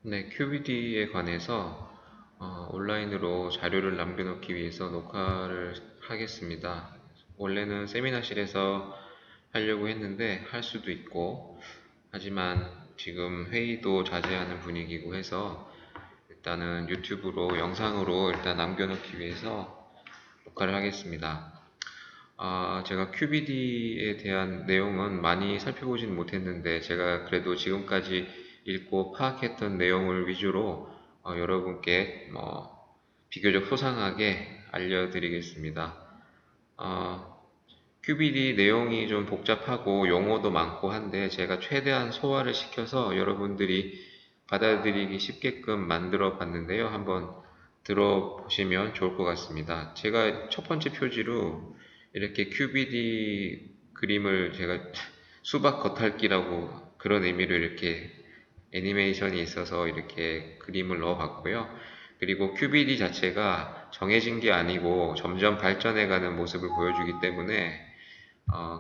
네, QBD에 관해서 온라인으로 자료를 남겨놓기 위해서 녹화를 하겠습니다. 원래는 세미나실에서 하려고 했는데 할 수도 있고, 하지만 지금 회의도 자제하는 분위기고 해서 일단은 유튜브로 영상으로 일단 남겨놓기 위해서 녹화를 하겠습니다. 제가 QBD에 대한 내용은 많이 살펴보진 못했는데 제가 그래도 지금까지 읽고 파악했던 내용을 위주로 여러분께 비교적 소상하게 알려드리겠습니다. QBD 내용이 좀 복잡하고 용어도 많고 한데 제가 최대한 소화를 시켜서 여러분들이 받아들이기 쉽게끔 만들어 봤는데요. 한번 들어보시면 좋을 것 같습니다. 제가 첫 번째 표지로 이렇게 QBD 그림을 제가 수박 겉핥기라고 그런 의미로 이렇게 애니메이션이 있어서 이렇게 그림을 넣어 봤고요. 그리고 QBD 자체가 정해진 게 아니고 점점 발전해가는 모습을 보여주기 때문에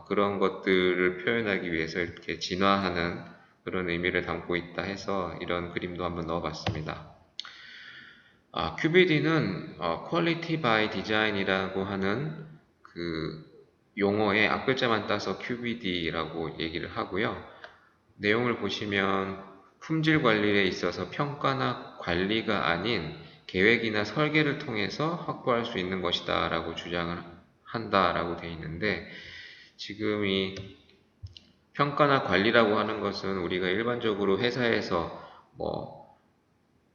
그런 것들을 표현하기 위해서 이렇게 진화하는 그런 의미를 담고 있다 해서 이런 그림도 한번 넣어봤습니다. QBD는 Quality by Design이라고 하는 그 용어의 앞글자만 따서 QBD라고 얘기를 하고요. 내용을 보시면 품질 관리에 있어서 평가나 관리가 아닌 계획이나 설계를 통해서 확보할 수 있는 것이다 라고 주장을 한다라고 되어 있는데, 지금 이 평가나 관리라고 하는 것은 우리가 일반적으로 회사에서 뭐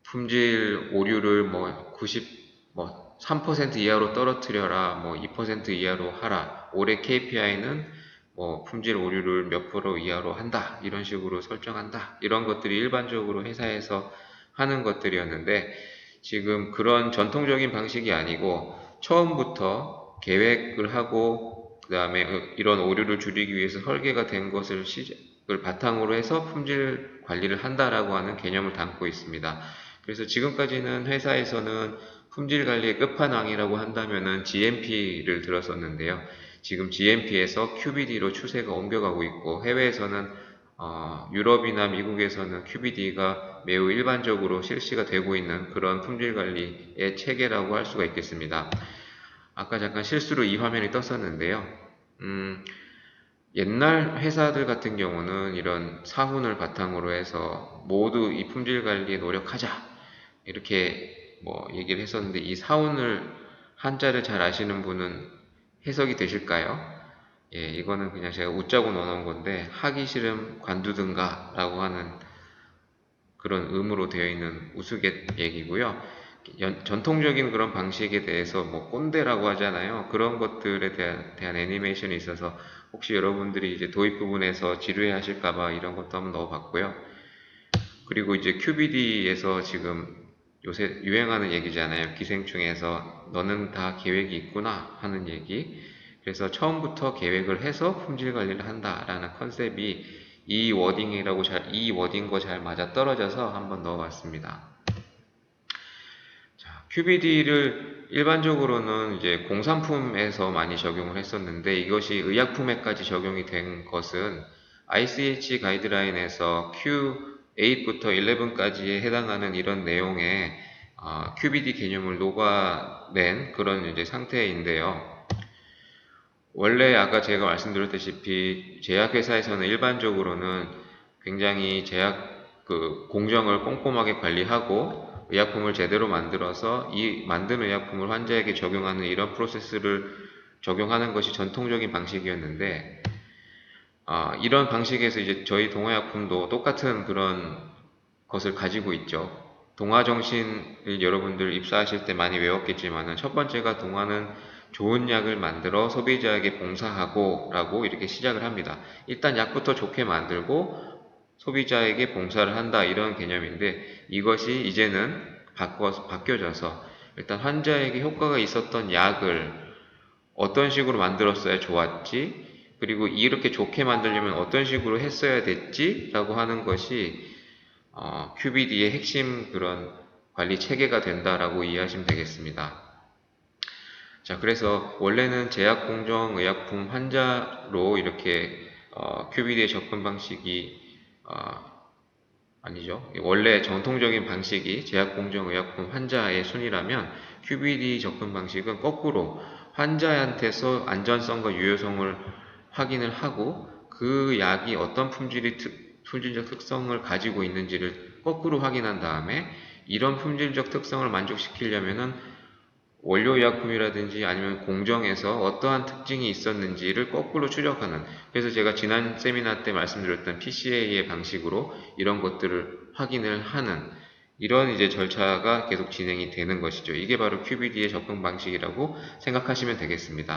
품질 오류를 뭐 3% 이하로 떨어뜨려라, 뭐 2% 이하로 하라, 올해 KPI는 뭐 품질 오류를 몇 프로 이하로 한다, 이런 식으로 설정한다, 이런 것들이 일반적으로 회사에서 하는 것들이었는데, 지금 그런 전통적인 방식이 아니고 처음부터 계획을 하고 그 다음에 이런 오류를 줄이기 위해서 설계가 된 것을 시작을 바탕으로 해서 품질 관리를 한다라고 하는 개념을 담고 있습니다. 그래서 지금까지는 회사에서는 품질 관리의 끝판왕이라고 한다면은 GMP를 들었었는데요. 지금 GMP에서 QBD로 추세가 옮겨가고 있고, 해외에서는 유럽이나 미국에서는 QBD가 매우 일반적으로 실시가 되고 있는 그런 품질 관리의 체계라고 할 수가 있겠습니다. 아까 잠깐 실수로 이 화면이 떴었는데요. 옛날 회사들 같은 경우는 이런 사훈을 바탕으로 해서 모두 이 품질 관리에 노력하자, 이렇게 뭐 얘기를 했었는데, 이 사훈을 한자를 잘 아시는 분은 해석이 되실까요? 예, 이거는 그냥 제가 웃자고 넣어놓은 건데, 하기 싫음 관두든가 라고 하는 그런 의무로 되어 있는 우스갯 얘기고요. 전통적인 그런 방식에 대해서 뭐 꼰대라고 하잖아요. 그런 것들에 대한 애니메이션이 있어서 혹시 여러분들이 이제 도입 부분에서 지루해 하실까봐 이런 것도 한번 넣어봤고요. 그리고 이제 QBD에서 지금 요새 유행하는 얘기잖아요. 기생충에서 너는 다 계획이 있구나 하는 얘기. 그래서 처음부터 계획을 해서 품질 관리를 한다라는 컨셉이 이 워딩과 잘 맞아 떨어져서 한번 넣어봤습니다. 자, QBD를 일반적으로는 이제 공산품에서 많이 적용을 했었는데, 이것이 의약품에까지 적용이 된 것은 ICH 가이드라인에서 Q8부터 11까지에 해당하는 이런 내용의 QBD 개념을 녹아낸 그런 이제 상태인데요. 원래 아까 제가 말씀드렸다시피 제약회사에서는 일반적으로는 굉장히 제약 공정을 꼼꼼하게 관리하고 의약품을 제대로 만들어서 이 만든 의약품을 환자에게 적용하는 이런 프로세스를 적용하는 것이 전통적인 방식이었는데, 이런 방식에서 이제 저희 동화약품도 똑같은 그런 것을 가지고 있죠. 동화 정신을 여러분들 입사하실 때 많이 외웠겠지만은, 첫 번째가 동화는 좋은 약을 만들어 소비자에게 봉사하고 라고 이렇게 시작을 합니다. 일단 약부터 좋게 만들고 소비자에게 봉사를 한다, 이런 개념인데, 이것이 이제는 바뀌어져서 일단 환자에게 효과가 있었던 약을 어떤 식으로 만들었어야 좋았지, 그리고 이렇게 좋게 만들려면 어떤 식으로 했어야 됐지 라고 하는 것이 QBD의 핵심 그런 관리 체계가 된다라고 이해하시면 되겠습니다. 자, 그래서 원래는 제약공정의약품 환자로 이렇게 QBD의 접근 방식이 아니죠. 원래 정통적인 방식이 제약공정의약품 환자의 순위라면 QBD 접근 방식은 거꾸로 환자한테서 안전성과 유효성을 확인을 하고 그 약이 어떤 품질적 특성을 가지고 있는지를 거꾸로 확인한 다음에 이런 품질적 특성을 만족시키려면은 원료의약품이라든지 아니면 공정에서 어떠한 특징이 있었는지를 거꾸로 추적하는, 그래서 제가 지난 세미나 때 말씀드렸던 PCA의 방식으로 이런 것들을 확인을 하는 이런 이제 절차가 계속 진행이 되는 것이죠. 이게 바로 QBD의 접근 방식이라고 생각하시면 되겠습니다.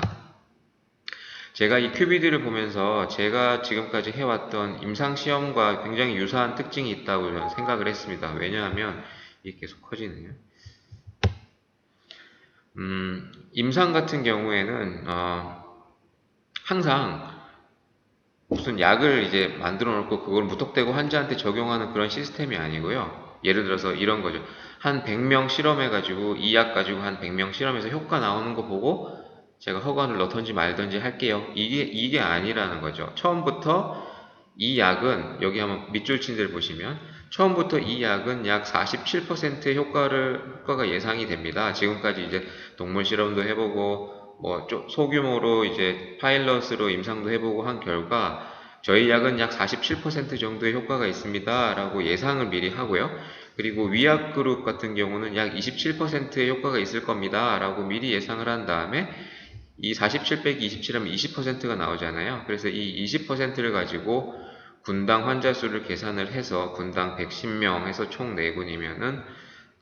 제가 이 QBD를 보면서 제가 지금까지 해왔던 임상시험과 굉장히 유사한 특징이 있다고 저는 생각을 했습니다. 왜냐하면 이게 계속 커지네요. 임상 같은 경우에는 항상 무슨 약을 이제 만들어 놓고 그걸 무턱대고 환자한테 적용하는 그런 시스템이 아니고요. 예를 들어서 이런 거죠. 한 100명 실험해가지고 이 약 가지고 한 100명 실험해서 효과 나오는 거 보고 제가 허가를 넣던지 말던지 할게요. 이게 아니라는 거죠. 처음부터 이 약은 여기 한번 밑줄 친 데를 보시면 처음부터 이 약은 약 47%의 효과가 예상이 됩니다. 지금까지 이제 동물 실험도 해보고 뭐 소규모로 이제 파일럿으로 임상도 해보고 한 결과 저희 약은 약 47% 정도의 효과가 있습니다 라고 예상을 미리 하고요. 그리고 위약 그룹 같은 경우는 약 27%의 효과가 있을 겁니다 라고 미리 예상을 한 다음에 이 47 빼기 27하면 20%가 나오잖아요. 그래서 이 20%를 가지고 군당 환자 수를 계산을 해서 군당 110명 해서 총 4군이면은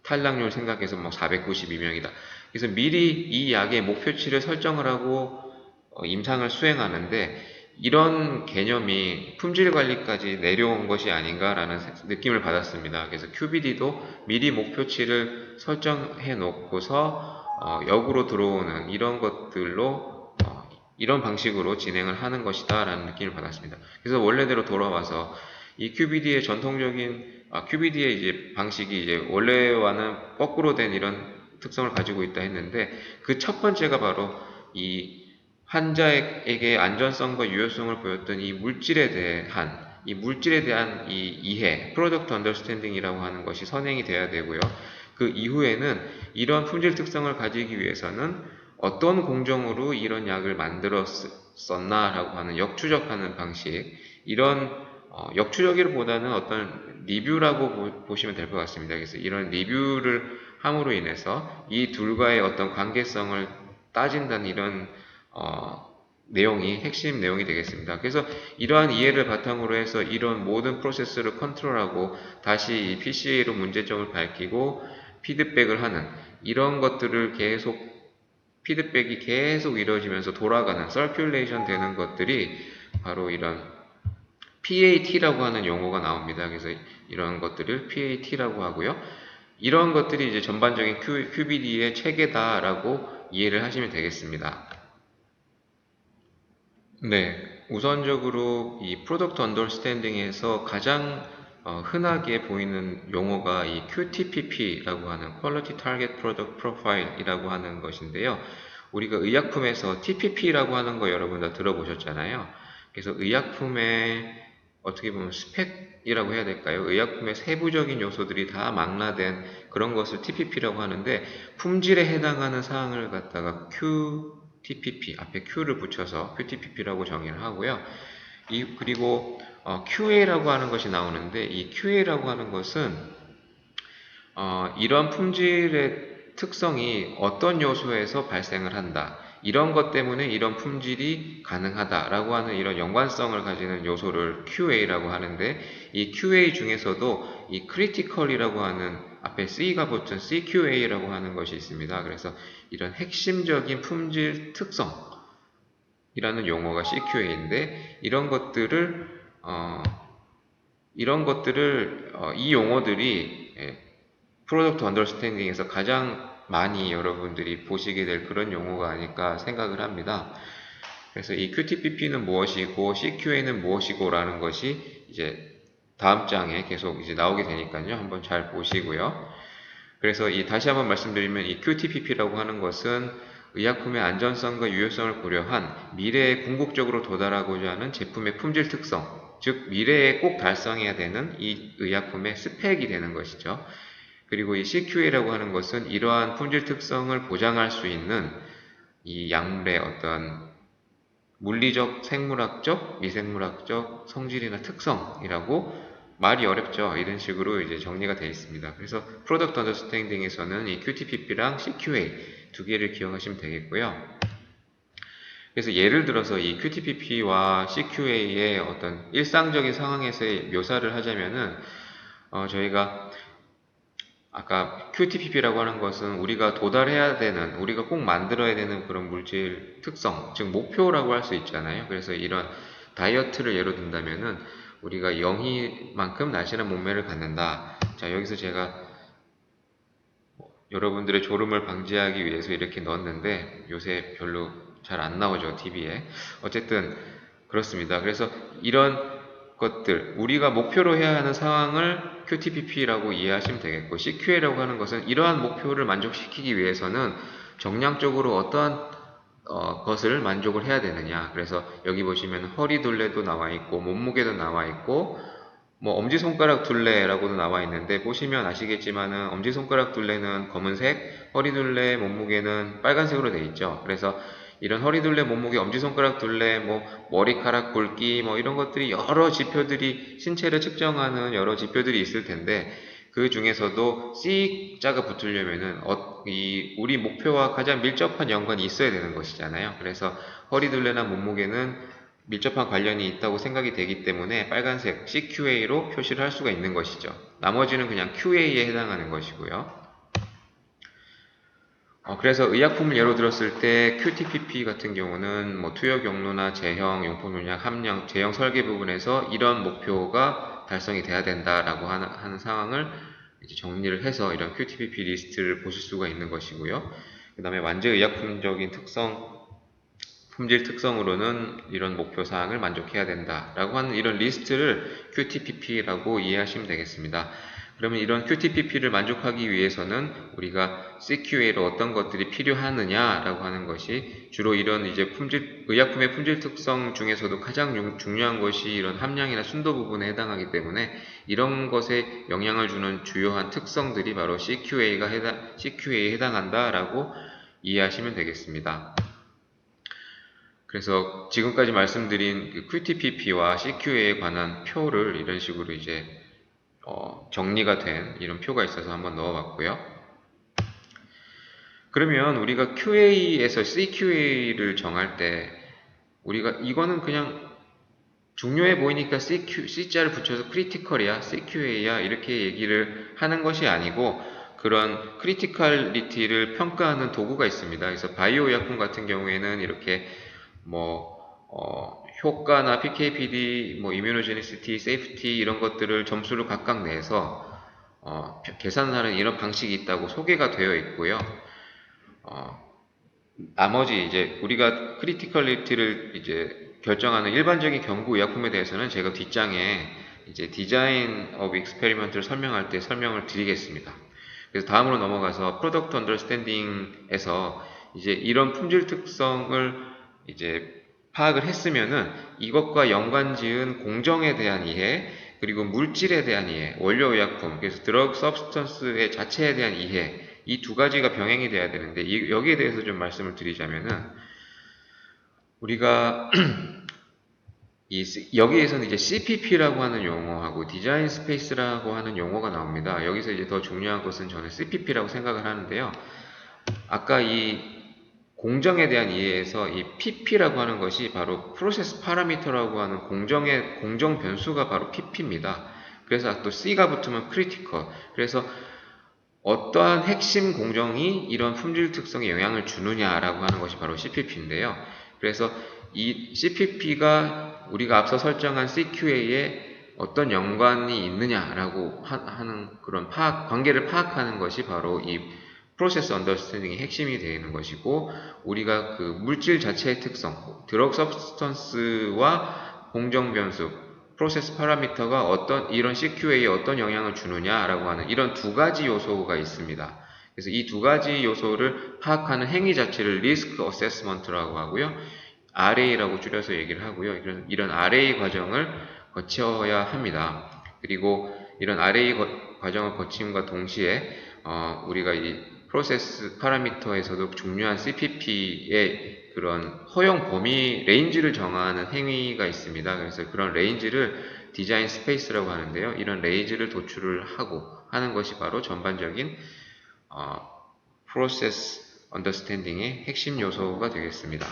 탈락률 생각해서 뭐 492명이다. 그래서 미리 이 약의 목표치를 설정을 하고 임상을 수행하는데 이런 개념이 품질 관리까지 내려온 것이 아닌가라는 느낌을 받았습니다. 그래서 QBD도 미리 목표치를 설정해 놓고서 역으로 들어오는 이런 것들로 이런 방식으로 진행을 하는 것이다 라는 느낌을 받았습니다. 그래서 원래대로 돌아와서 이 QBD의 QBD의 이제 방식이 이제 원래와는 거꾸로 된 이런 특성을 가지고 있다 했는데 그 첫 번째가 바로 이 환자에게 안전성과 유효성을 보였던 이 물질에 대한 이 이해, 프로덕트 언더스탠딩이라고 하는 것이 선행이 돼야 되고요. 그 이후에는 이런 품질 특성을 가지기 위해서는 어떤 공정으로 이런 약을 만들었었나라고 하는 역추적하는 방식, 이런 역추적이기보다는 어떤 리뷰라고 보시면 될 것 같습니다. 그래서 이런 리뷰를 함으로 인해서 이 둘과의 어떤 관계성을 따진다는 이런 내용이 핵심 내용이 되겠습니다. 그래서 이러한 이해를 바탕으로 해서 이런 모든 프로세스를 컨트롤하고 다시 PCA로 문제점을 밝히고 피드백을 하는 이런 것들을 피드백이 계속 이루어지면서 돌아가는 서큘레이션 되는 것들이 바로 이런 PAT라고 하는 용어가 나옵니다. 그래서 이런 것들을 PAT라고 하고요. 이런 것들이 이제 전반적인 QBD의 체계다라고 이해를 하시면 되겠습니다. 네, 우선적으로 이 프로덕트 언더스탠딩에서 가장 흔하게 보이는 용어가 이 QTPP라고 하는 Quality Target Product Profile이라고 하는 것인데요. 우리가 의약품에서 TPP라고 하는 거 여러분 다 들어보셨잖아요. 그래서 의약품의 어떻게 보면 스펙이라고 해야 될까요? 의약품의 세부적인 요소들이 다 망라된 그런 것을 TPP라고 하는데 품질에 해당하는 사항을 갖다가 QTPP 앞에 Q를 붙여서 QTPP라고 정의를 하고요. 그리고 QA라고 하는 것이 나오는데 이 QA라고 하는 것은 이런 품질의 특성이 어떤 요소에서 발생을 한다. 이런 것 때문에 이런 품질이 가능하다라고 하는 이런 연관성을 가지는 요소를 QA라고 하는데 이 QA 중에서도 이 critical이라고 하는 앞에 C가 붙은 CQA라고 하는 것이 있습니다. 그래서 이런 핵심적인 품질 특성이라는 용어가 CQA인데 이 용어들이 프로덕트 언더스탠딩에서 가장 많이 여러분들이 보시게 될 그런 용어가 아닐까 생각을 합니다. 그래서 이 QTPP는 무엇이고 CQA는 무엇이고 라는 것이 이제 다음 장에 계속 이제 나오게 되니까요. 한번 잘 보시고요. 그래서 다시 한번 말씀드리면 이 QTPP라고 하는 것은 의약품의 안전성과 유효성을 고려한 미래에 궁극적으로 도달하고자 하는 제품의 품질 특성, 즉 미래에 꼭 달성해야 되는 이 의약품의 스펙이 되는 것이죠. 그리고 이 CQA라고 하는 것은 이러한 품질 특성을 보장할 수 있는 이 약물의 어떤 물리적, 생물학적, 미생물학적 성질이나 특성이라고 말이 어렵죠. 이런 식으로 이제 정리가 되어 있습니다. 그래서 프로덕트 언더스탠딩에서는 이 QTPP랑 CQA 두 개를 기억하시면 되겠고요. 그래서 예를 들어서 이 QTPP와 CQA의 어떤 일상적인 상황에서의 묘사를 하자면은 저희가 아까 QTPP라고 하는 것은 우리가 도달해야 되는, 우리가 꼭 만들어야 되는 그런 물질 특성, 즉 목표라고 할 수 있잖아요. 그래서 이런 다이어트를 예로 든다면은 우리가 영희만큼 날씬한 몸매를 갖는다. 자, 여기서 제가 여러분들의 졸음을 방지하기 위해서 이렇게 넣었는데 요새 별로 잘 안 나오죠, TV에. 어쨌든 그렇습니다. 그래서 이런 것들, 우리가 목표로 해야 하는 상황을 QTPP라고 이해하시면 되겠고, CQA라고 하는 것은 이러한 목표를 만족시키기 위해서는 정량적으로 어떠한 것을 만족을 해야 되느냐. 그래서 여기 보시면 허리 둘레도 나와 있고, 몸무게도 나와 있고, 뭐 엄지손가락 둘레라고도 나와 있는데 보시면 아시겠지만은 엄지손가락 둘레는 검은색, 허리 둘레 몸무게는 빨간색으로 되어 있죠. 그래서 이런 허리 둘레 몸무게, 엄지손가락 둘레, 뭐 머리카락 굵기 뭐 이런 것들이 여러 지표들이 신체를 측정하는 여러 지표들이 있을 텐데 그 중에서도 C자가 붙으려면은 우리 목표와 가장 밀접한 연관이 있어야 되는 것이잖아요. 그래서 허리 둘레나 몸무게는 밀접한 관련이 있다고 생각이 되기 때문에 빨간색 CQA로 표시를 할 수가 있는 것이죠. 나머지는 그냥 QA에 해당하는 것이고요. 그래서 의약품을 예로 들었을 때 QTPP 같은 경우는 뭐 투여 경로나 제형, 용품 용량, 함량, 제형 설계 부분에서 이런 목표가 달성이 돼야 된다라고 하는 상황을 이제 정리를 해서 이런 QTPP 리스트를 보실 수가 있는 것이고요. 그 다음에 완제 의약품적인 특성, 품질 특성으로는 이런 목표 사항을 만족해야 된다라고 하는 이런 리스트를 QTPP라고 이해하시면 되겠습니다. 그러면 이런 QTPP를 만족하기 위해서는 우리가 CQA로 어떤 것들이 필요하느냐라고 하는 것이 주로 이런 이제 의약품의 품질 특성 중에서도 가장 중요한 것이 이런 함량이나 순도 부분에 해당하기 때문에 이런 것에 영향을 주는 주요한 특성들이 바로 CQA에 해당한다라고 이해하시면 되겠습니다. 그래서 지금까지 말씀드린 그 QTPP와 CQA에 관한 표를 이런 식으로 이제 정리가 된 이런 표가 있어서 한번 넣어봤고요. 그러면 우리가 QA에서 CQA를 정할 때 우리가 이거는 그냥 중요해 보이니까 C자를 붙여서 크리티컬이야, CQA야 이렇게 얘기를 하는 것이 아니고 그런 크리티컬리티를 평가하는 도구가 있습니다. 그래서 바이오 의약품 같은 경우에는 이렇게 효과나 PK/PD, 이뮤노제니시티, 세이프티 이런 것들을 점수를 각각 내서 계산하는 이런 방식이 있다고 소개가 되어 있고요. 나머지 이제 우리가 크리티컬리티를 이제 결정하는 일반적인 경구 의약품에 대해서는 제가 뒷장에 이제 디자인 오브 익스페리먼트를 설명할 때 설명을 드리겠습니다. 그래서 다음으로 넘어가서 프로덕트 언더스탠딩에서 이제 이런 품질 특성을 이제 파악을 했으면은 이것과 연관지은 공정에 대한 이해, 그리고 물질에 대한 이해, 원료의약품, 그래서 드러그 서브스턴스의 자체에 대한 이해, 이 두 가지가 병행이 돼야 되는데 여기에 대해서 좀 말씀을 드리자면은 우리가 여기에서는 이제 CPP라고 하는 용어하고 디자인 스페이스라고 하는 용어가 나옵니다. 여기서 이제 더 중요한 것은 저는 CPP라고 생각을 하는데요. 아까 이 공정에 대한 이해에서 이 PP라고 하는 것이 바로 프로세스 파라미터라고 하는 공정 변수가 바로 PP입니다. 그래서 또 C가 붙으면 크리티컬. 그래서 어떠한 핵심 공정이 이런 품질 특성에 영향을 주느냐라고 하는 것이 바로 CPP인데요. 그래서 이 CPP가 우리가 앞서 설정한 CQA에 어떤 연관이 있느냐라고 하는 그런 관계를 파악하는 것이 바로 이 프로세스 언더스탠딩의 핵심이 되는 것이고 우리가 그 물질 자체의 특성, 드러그 서브스턴스와 공정 변수, 프로세스 파라미터가 이런 CQA에 어떤 영향을 주느냐라고 하는 이런 두 가지 요소가 있습니다. 그래서 이 두 가지 요소를 파악하는 행위 자체를 리스크 어세스먼트라고 하고요. RA라고 줄여서 얘기를 하고요. 이런 RA 과정을 거쳐야 합니다. 그리고 이런 array 과정을 거침과 동시에 우리가 이 프로세스 파라미터에서도 중요한 CPP의 그런 허용 범위 레인지를 정하는 행위가 있습니다. 그래서 그런 레인지를 디자인 스페이스라고 하는데요. 이런 레인지를 도출을 하고 하는 것이 바로 전반적인 프로세스 언더스탠딩의 핵심 요소가 되겠습니다.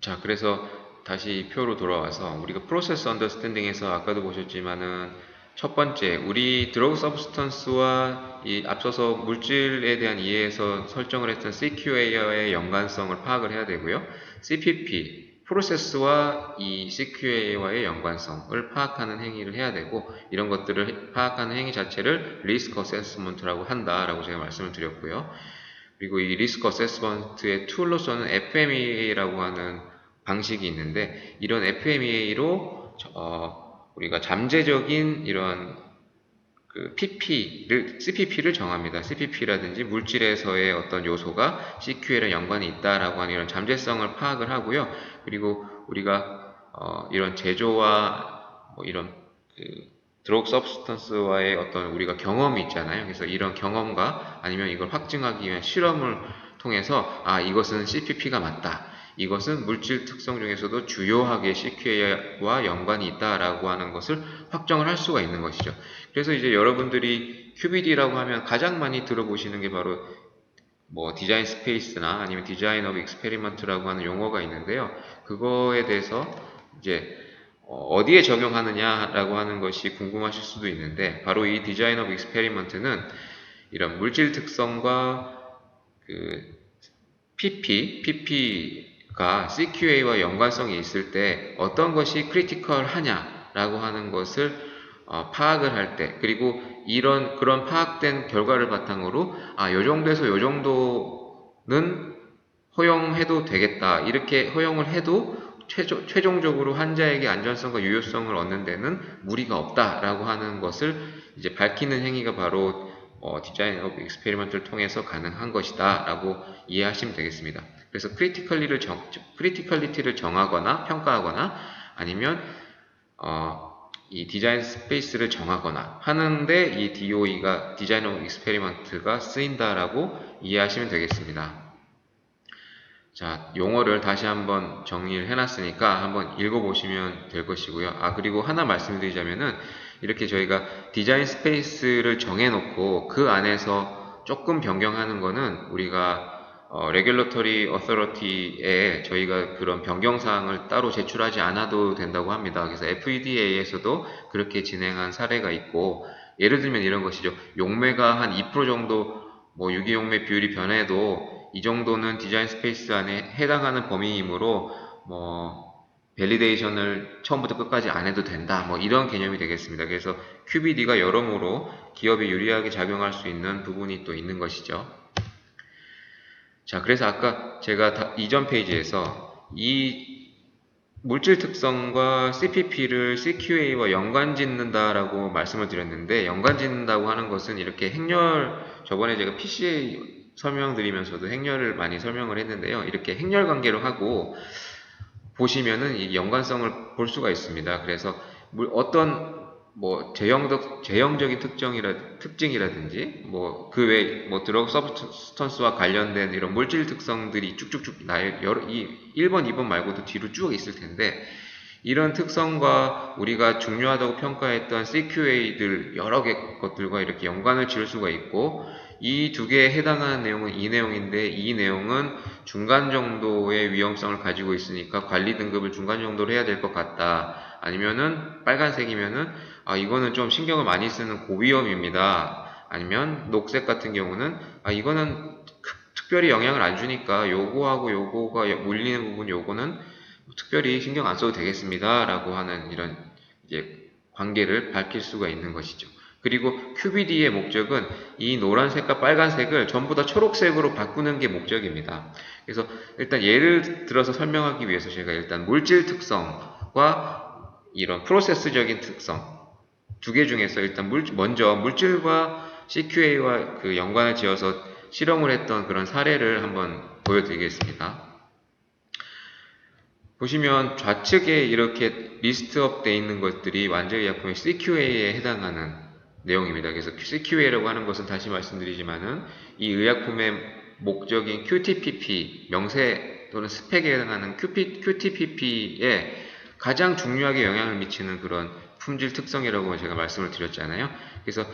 자, 그래서 다시 표로 돌아와서 우리가 프로세스 언더스탠딩에서 아까도 보셨지만은 첫 번째, 우리 드러그 서브스턴스와 이 앞서서 물질에 대한 이해에서 설정을 했던 CQA와의 연관성을 파악을 해야 되고요. CPP, 프로세스와 이 CQA와의 연관성을 파악하는 행위를 해야 되고, 이런 것들을 파악하는 행위 자체를 리스크 어세스먼트라고 한다라고 제가 말씀을 드렸고요. 그리고 이 리스크 어세스먼트의 툴로서는 FMEA라고 하는 방식이 있는데, 이런 FMEA로 우리가 잠재적인 이런 그 CPP를 정합니다. CPP라든지 물질에서의 어떤 요소가 CQ에랑 연관이 있다라고 하는 이런 잠재성을 파악을 하고요. 그리고 우리가 이런 제조와 뭐 이런 그 드러그 서브스턴스와의 어떤 우리가 경험이 있잖아요. 그래서 이런 경험과 아니면 이걸 확증하기 위한 실험을 통해서 이것은 CPP가 맞다. 이것은 물질 특성 중에서도 주요하게 CQA와 연관이 있다라고 하는 것을 확정을 할 수가 있는 것이죠. 그래서 이제 여러분들이 QBD라고 하면 가장 많이 들어보시는 게 바로 뭐 디자인 스페이스나 아니면 디자인 오브 익스페리먼트라고 하는 용어가 있는데요. 그거에 대해서 이제 어디에 적용하느냐라고 하는 것이 궁금하실 수도 있는데, 바로 이 디자인 오브 익스페리먼트는 이런 물질 특성과 그 PP가 CQA와 연관성이 있을 때 어떤 것이 크리티컬 하냐라고 하는 것을 파악을 할 때, 그리고 그런 파악된 결과를 바탕으로 요 정도에서 요 정도는 허용해도 되겠다, 이렇게 허용을 해도 최종적으로 환자에게 안전성과 유효성을 얻는 데는 무리가 없다라고 하는 것을 이제 밝히는 행위가 바로 디자인 오브 익스페리먼트를 통해서 가능한 것이다 라고 이해하시면 되겠습니다. 그래서 크리티컬리티를 정하거나 평가하거나 아니면 이 디자인 스페이스를 정하거나 하는데 이 DOE가 디자인 오브 익스페리먼트가 쓰인다라고 이해하시면 되겠습니다. 자, 용어를 다시 한번 정리를 해놨으니까 한번 읽어보시면 될 것이고요. 그리고 하나 말씀드리자면은 이렇게 저희가 디자인 스페이스를 정해놓고 그 안에서 조금 변경하는 거는 우리가 Regulatory Authority에 저희가 그런 변경사항을 따로 제출하지 않아도 된다고 합니다. 그래서 FDA에서도 그렇게 진행한 사례가 있고, 예를 들면 이런 것이죠. 용매가 한 2% 정도 뭐 유기용매 비율이 변해도 이 정도는 디자인 스페이스 안에 해당하는 범위이므로 뭐 밸리데이션을 처음부터 끝까지 안 해도 된다, 뭐 이런 개념이 되겠습니다. 그래서 QBD가 여러모로 기업에 유리하게 작용할 수 있는 부분이 또 있는 것이죠. 자, 그래서 아까 제가 이전 페이지에서 이 물질 특성과 CPP를 CQA와 연관 짓는다라고 말씀을 드렸는데, 연관 짓는다고 하는 것은 이렇게 저번에 제가 PCA 설명드리면서도 행렬을 많이 설명을 했는데요. 이렇게 행렬 관계로 하고 보시면은 이 연관성을 볼 수가 있습니다. 그래서 어떤 뭐 제형적인 특징이라든지 뭐 그 외 드러그 서브스턴스와 관련된 이런 물질 특성들이 쭉쭉쭉 이 1번, 2번 말고도 뒤로 쭉 있을 텐데, 이런 특성과 우리가 중요하다고 평가했던 CQA들 여러 개 것들과 이렇게 연관을 지을 수가 있고, 이 두 개에 해당하는 내용은 이 내용인데, 이 내용은 중간 정도의 위험성을 가지고 있으니까 관리 등급을 중간 정도로 해야 될 것 같다. 아니면은 빨간색이면은 이거는 좀 신경을 많이 쓰는 고위험입니다. 아니면 녹색 같은 경우는 이거는 특별히 영향을 안 주니까 요거하고 요거가 몰리는 부분 요거는 특별히 신경 안 써도 되겠습니다 라고 하는 이런 이제 관계를 밝힐 수가 있는 것이죠. 그리고 QBD의 목적은 이 노란색과 빨간색을 전부 다 초록색으로 바꾸는 게 목적입니다. 그래서 일단 예를 들어서 설명하기 위해서 제가 일단 물질 특성과 이런 프로세스적인 특성 두 개 중에서 일단 먼저 물질과 CQA와 그 연관을 지어서 실험을 했던 그런 사례를 한번 보여드리겠습니다. 보시면 좌측에 이렇게 리스트업 되어 있는 것들이 완제의약품의 CQA에 해당하는 내용입니다. 그래서 CQA라고 하는 것은 다시 말씀드리지만은 이 의약품의 목적인 QTPP, 명세 또는 스펙에 해당하는 QTPP에 가장 중요하게 영향을 미치는 그런 품질 특성이라고 제가 말씀을 드렸잖아요. 그래서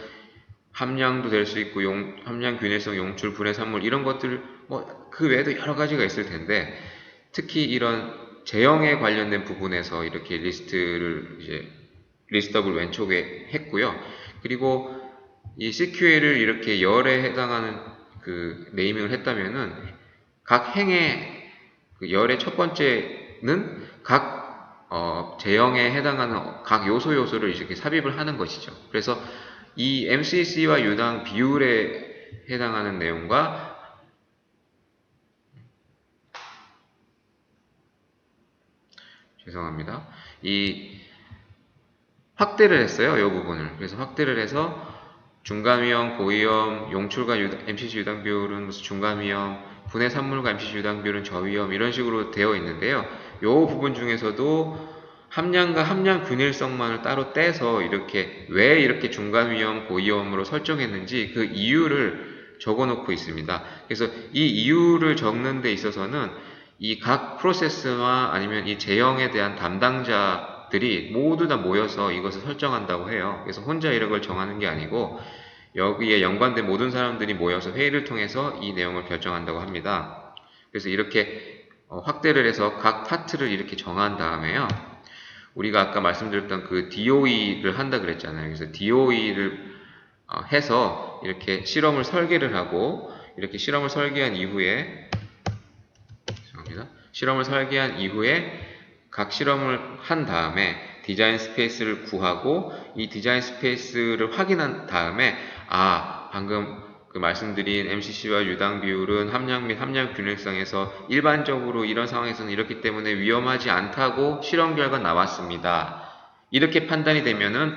함량도 될 수 있고 함량, 균일성, 용출, 분해 산물 이런 것들 그 외에도 여러 가지가 있을 텐데 특히 이런 제형에 관련된 부분에서 이렇게 리스트업을 왼쪽에 했고요. 그리고 이 CQA를 이렇게 열에 해당하는 그 네이밍을 했다면은 각 행의 그 열의 첫 번째는 각 제형에 해당하는 각 요소를 이렇게 삽입을 하는 것이죠. 그래서 이 MCC와 유당 비율에 해당하는 내용과 죄송합니다. 이 확대를 했어요. 이 부분을. 그래서 확대를 해서 중간위험, 고위험, 용출과 MCC 유당 비율은 무슨 중간위험, 분해 산물과 MCC 유당 비율은 저위험 이런 식으로 되어 있는데요. 이 부분 중에서도 함량과 함량 균일성만을 따로 떼서 왜 이렇게 중간위험, 고위험으로 설정했는지 그 이유를 적어 놓고 있습니다. 그래서 이 이유를 적는 데 있어서는 이 각 프로세스와 아니면 이 제형에 대한 담당자들이 모두 다 모여서 이것을 설정한다고 해요. 그래서 혼자 이런 걸 정하는 게 아니고 여기에 연관된 모든 사람들이 모여서 회의를 통해서 이 내용을 결정한다고 합니다. 그래서 이렇게 확대를 해서 각 파트를 이렇게 정한 다음에요. 우리가 아까 말씀드렸던 그 DOE를 한다 그랬잖아요. 그래서 DOE를 해서 이렇게 실험을 설계를 하고 이렇게 실험을 설계한 이후에 각 실험을 한 다음에 디자인 스페이스를 구하고 이 디자인 스페이스를 확인한 다음에 방금 그 말씀드린 MCC와 유당 비율은 함량 및 함량 균일성에서 일반적으로 이런 상황에서는 이렇기 때문에 위험하지 않다고 실험 결과 나왔습니다. 이렇게 판단이 되면은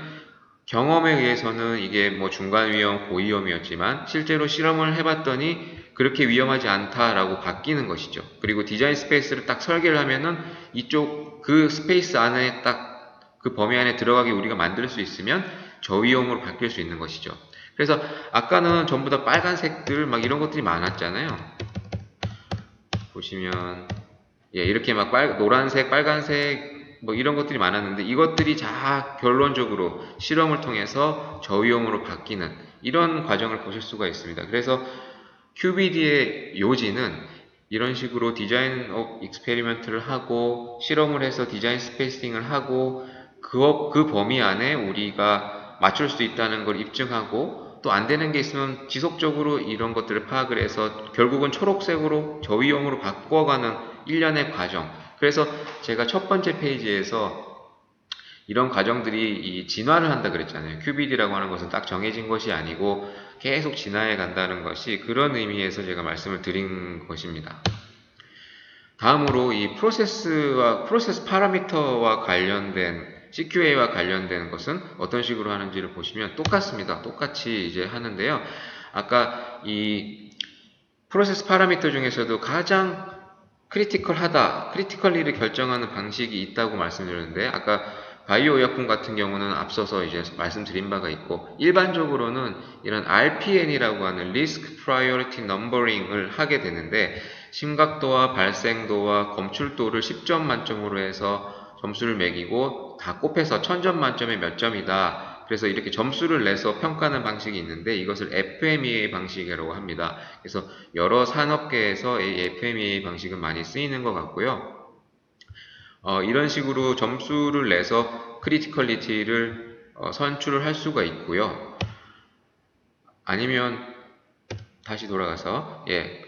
경험에 의해서는 이게 뭐 중간 위험, 고위험이었지만 실제로 실험을 해봤더니 그렇게 위험하지 않다라고 바뀌는 것이죠. 그리고 디자인 스페이스를 딱 설계를 하면은 이쪽 그 스페이스 안에 딱 그 범위 안에 들어가게 우리가 만들 수 있으면 저위험으로 바뀔 수 있는 것이죠. 그래서 아까는 전부 다 빨간색들 막 이런 것들이 많았잖아요. 보시면 이렇게 막 노란색, 빨간색 뭐 이런 것들이 많았는데 이것들이 다 결론적으로 실험을 통해서 저위험으로 바뀌는 이런 과정을 보실 수가 있습니다. 그래서 QBD의 요지는 이런 식으로 디자인 익스페리먼트를 하고 실험을 해서 디자인 스페이싱을 하고 그 범위 안에 우리가 맞출 수 있다는 걸 입증하고 또 안 되는 게 있으면 지속적으로 이런 것들을 파악을 해서 결국은 초록색으로 저위험으로 바꿔가는 일련의 과정. 그래서 제가 첫 번째 페이지에서 이런 과정들이 진화를 한다 그랬잖아요. QBD라고 하는 것은 딱 정해진 것이 아니고 계속 진화해 간다는 것이 그런 의미에서 제가 말씀을 드린 것입니다. 다음으로 이 프로세스 파라미터와 관련된 CQA와 관련된 것은 어떤 식으로 하는지를 보시면 똑같습니다. 똑같이 이제 하는데요. 아까 이 프로세스 파라미터 중에서도 가장 크리티컬리를 결정하는 방식이 있다고 말씀드렸는데 아까 바이오 의약품 같은 경우는 앞서서 이제 말씀드린 바가 있고 일반적으로는 이런 RPN이라고 하는 Risk Priority Numbering을 하게 되는데 심각도와 발생도와 검출도를 10점 만점으로 해서 점수를 매기고 다 곱해서 1000점 만점에 몇 점이다. 그래서 이렇게 점수를 내서 평가하는 방식이 있는데 이것을 FMEA 방식이라고 합니다. 그래서 여러 산업계에서 이 FMEA 방식은 많이 쓰이는 것 같고요. 이런 식으로 점수를 내서 크리티컬리티를 선출을 할 수가 있고요. 아니면 다시 돌아가서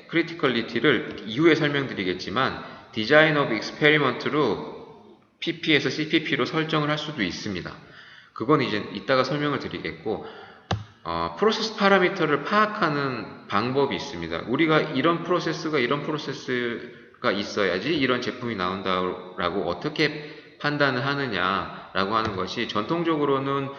크리티컬리티를 이후에 설명드리겠지만 디자인 오브 익스페리먼트로 PP에서 CPP로 설정을 할 수도 있습니다. 그건 이제 이따가 설명을 드리겠고 프로세스 파라미터를 파악하는 방법이 있습니다. 우리가 이런 프로세스가 있어야지 이런 제품이 나온다라고 어떻게 판단을 하느냐라고 하는 것이 전통적으로는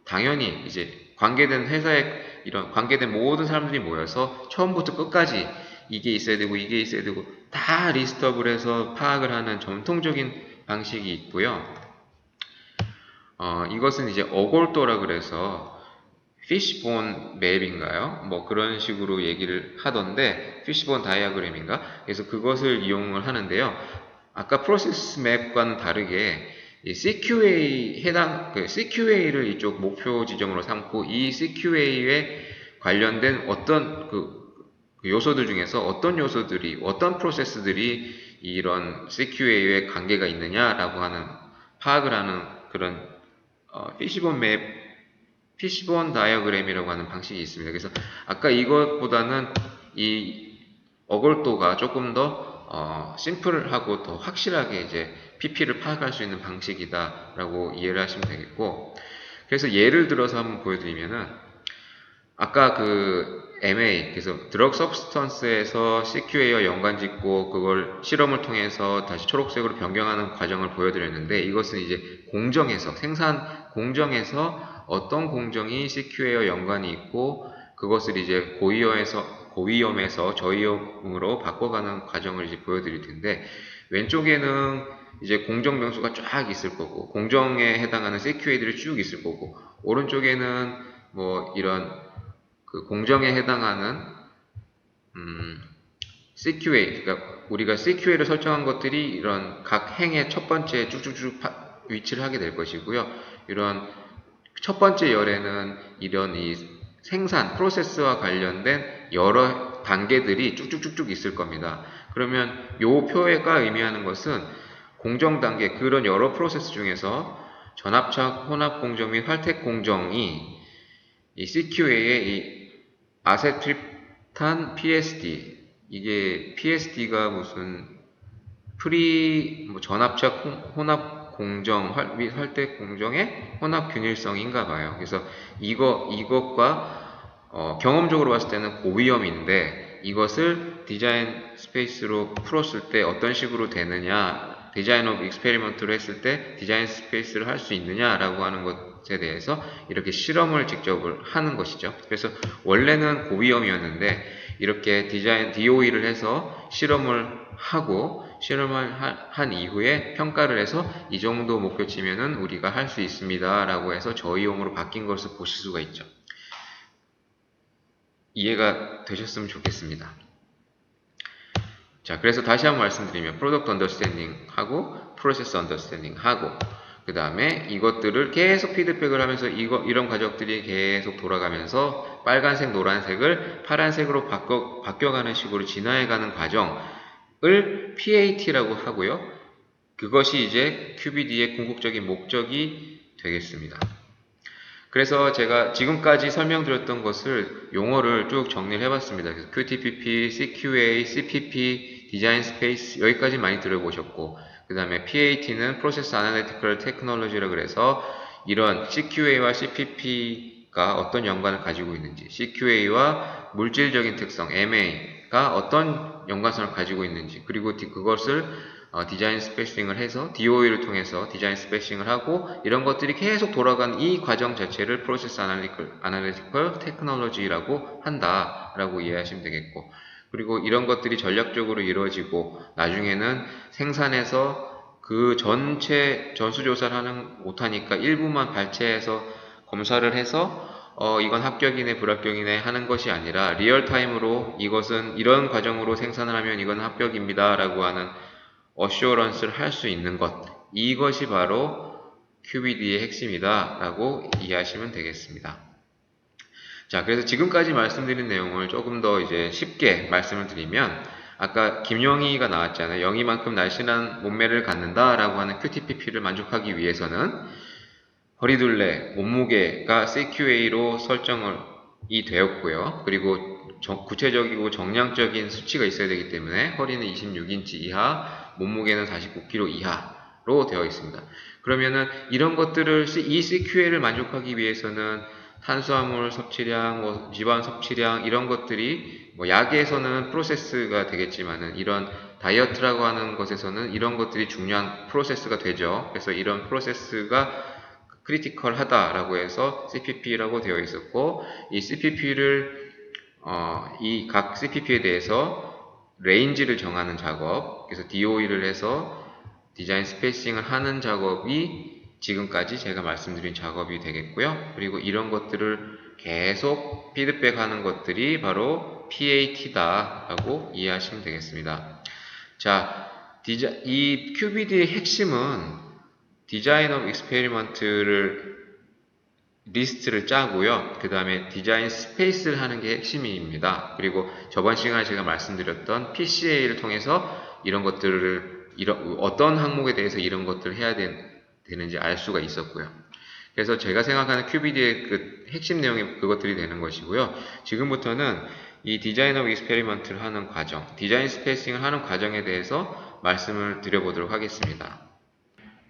당연히 이제 관계된 회사에 관계된 모든 사람들이 모여서 처음부터 끝까지 이게 있어야 되고 이게 있어야 되고 다 리스트업을 해서 파악을 하는 전통적인 방식이 있고요. 이것은 이제 어골도라 그래서 피시본 맵인가요? 뭐 그런 식으로 얘기를 하던데 피시본 다이어그램인가? 그래서 그것을 이용을 하는데요. 아까 프로세스 맵과는 다르게 이 CQA CQA를 이쪽 목표 지점으로 삼고 이 CQA에 관련된 어떤 그 요소들 중에서 어떤 요소들이 어떤 프로세스들이 이런 CQA에 관계가 있느냐라고 하는 파악을 하는 그런 피시본 맵 피시본 다이어그램이라고 하는 방식이 있습니다. 그래서 아까 이것보다는 이 어골도가 조금 더 심플하고 더 확실하게 이제 PP를 파악할 수 있는 방식이다라고 이해를 하시면 되겠고, 그래서 예를 들어서 한번 보여드리면은 아까 그 MA, 그래서 드럭 서브스턴스에서 CQA와 연관짓고 그걸 실험을 통해서 다시 초록색으로 변경하는 과정을 보여드렸는데, 이것은 이제 공정에서 생산 공정에서 어떤 공정이 CQA와 연관이 있고 그것을 이제 고위험에서 저위험으로 바꿔가는 과정을 이제 보여드릴 텐데, 왼쪽에는 이제 공정 변수가 쫙 있을 거고 공정에 해당하는 CQA들이 쭉 있을 거고, 오른쪽에는 뭐 이런 그 공정에 해당하는 CQA, 그러니까 우리가 CQA를 설정한 것들이 이런 각 행의 첫 번째 쭉쭉쭉 위치를 하게 될 것이고요. 이런 첫 번째 열에는 이런 이 생산 프로세스와 관련된 여러 단계들이 쭉쭉쭉쭉 있을 겁니다. 그러면 요 표가 의미하는 것은 공정 단계, 그런 여러 프로세스 중에서 전압착, 혼합 공정 및 활택 공정이 이 CQA의 이 아세트립탄 PSD, 이게 PSD가 무슨 전압착 혼합 공정 및 활대 공정의 혼합 균일성인가 봐요. 그래서 이것과 경험적으로 봤을 때는 고위험인데 이것을 디자인 스페이스로 풀었을 때 어떤 식으로 되느냐, 디자인 오브 익스페리먼트로 했을 때 디자인 스페이스를 할 수 있느냐라고 하는 것에 대해서 이렇게 실험을 직접 하는 것이죠. 그래서 원래는 고위험이었는데 이렇게 디자인 DOE를 해서 실험을 한 이후에 평가를 해서 이 정도 목표치면은 우리가 할 수 있습니다 라고 해서 저위험으로 바뀐 것을 보실 수가 있죠. 이해가 되셨으면 좋겠습니다. 자, 그래서 다시 한번 말씀드리면 프로덕트 언더스탠딩 하고 프로세스 언더스탠딩 하고 그 다음에 이것들을 계속 피드백을 하면서 이런 과정들이 계속 돌아가면서 빨간색, 노란색을 파란색으로 바뀌어가는 식으로 진화해가는 과정을 PAT라고 하고요. 그것이 이제 QBD의 궁극적인 목적이 되겠습니다. 그래서 제가 지금까지 설명드렸던 것을 용어를 쭉 정리를 해봤습니다. 그래서 QTPP, CQA, CPP, 디자인 스페이스 여기까지 많이 들어보셨고, 그 다음에 PAT는 Process Analytical Technology라고 그래서 이런 CQA와 CPP가 어떤 연관을 가지고 있는지, CQA와 물질적인 특성, MA가 어떤 연관성을 가지고 있는지, 그리고 그것을 디자인 스페이싱을 해서 DOE를 통해서 디자인 스페이싱을 하고 이런 것들이 계속 돌아가는 이 과정 자체를 프로세스 아날리티컬 테크놀로지라고 한다라고 이해하시면 되겠고, 그리고 이런 것들이 전략적으로 이루어지고 나중에는 생산해서 그 전체 전수조사를 못하니까 일부만 발췌해서 검사를 해서 이건 합격이네 불합격이네 하는 것이 아니라 리얼타임으로 이것은 이런 과정으로 생산을 하면 이건 합격입니다 라고 하는 어슈어런스를 할 수 있는 것, 이것이 바로 QBD의 핵심이다 라고 이해하시면 되겠습니다. 자, 그래서 지금까지 말씀드린 내용을 조금 더 이제 쉽게 말씀을 드리면, 아까 김영희가 나왔잖아요. 영희만큼 날씬한 몸매를 갖는다 라고 하는 QTPP를 만족하기 위해서는 허리둘레, 몸무게가 CQA로 설정이 되었고요. 그리고 구체적이고 정량적인 수치가 있어야 되기 때문에 허리는 26인치 이하, 몸무게는 49kg 이하로 되어 있습니다. 그러면은 이런 것들을 이 CQA를 만족하기 위해서는 탄수화물 섭취량, 지방 섭취량 이런 것들이 약에서는 프로세스가 되겠지만은 이런 다이어트라고 하는 것에서는 이런 것들이 중요한 프로세스가 되죠. 그래서 이런 프로세스가 크리티컬 하다라고 해서 CPP라고 되어 있었고, 이 CPP를 이 각 CPP에 대해서 레인지를 정하는 작업, 그래서 DOE를 해서 디자인 스페이싱을 하는 작업이 지금까지 제가 말씀드린 작업이 되겠고요. 그리고 이런 것들을 계속 피드백하는 것들이 바로 PAT다 라고 이해하시면 되겠습니다. 자, 이 QBD의 핵심은 디자인 오브 익스페리먼트를 리스트를 짜고요. 그 다음에 디자인 스페이스를 하는 게 핵심입니다. 그리고 저번 시간에 제가 말씀드렸던 PCA를 통해서 이런 것들을 어떤 항목에 대해서 이런 것들을 해야 되는지 알 수가 있었고요. 그래서 제가 생각하는 QBD의 그 핵심 내용이 그것들이 되는 것이고요. 지금부터는 이 디자인 오브 익스페리먼트를 하는 과정, 디자인 스페이싱을 하는 과정에 대해서 말씀을 드려보도록 하겠습니다.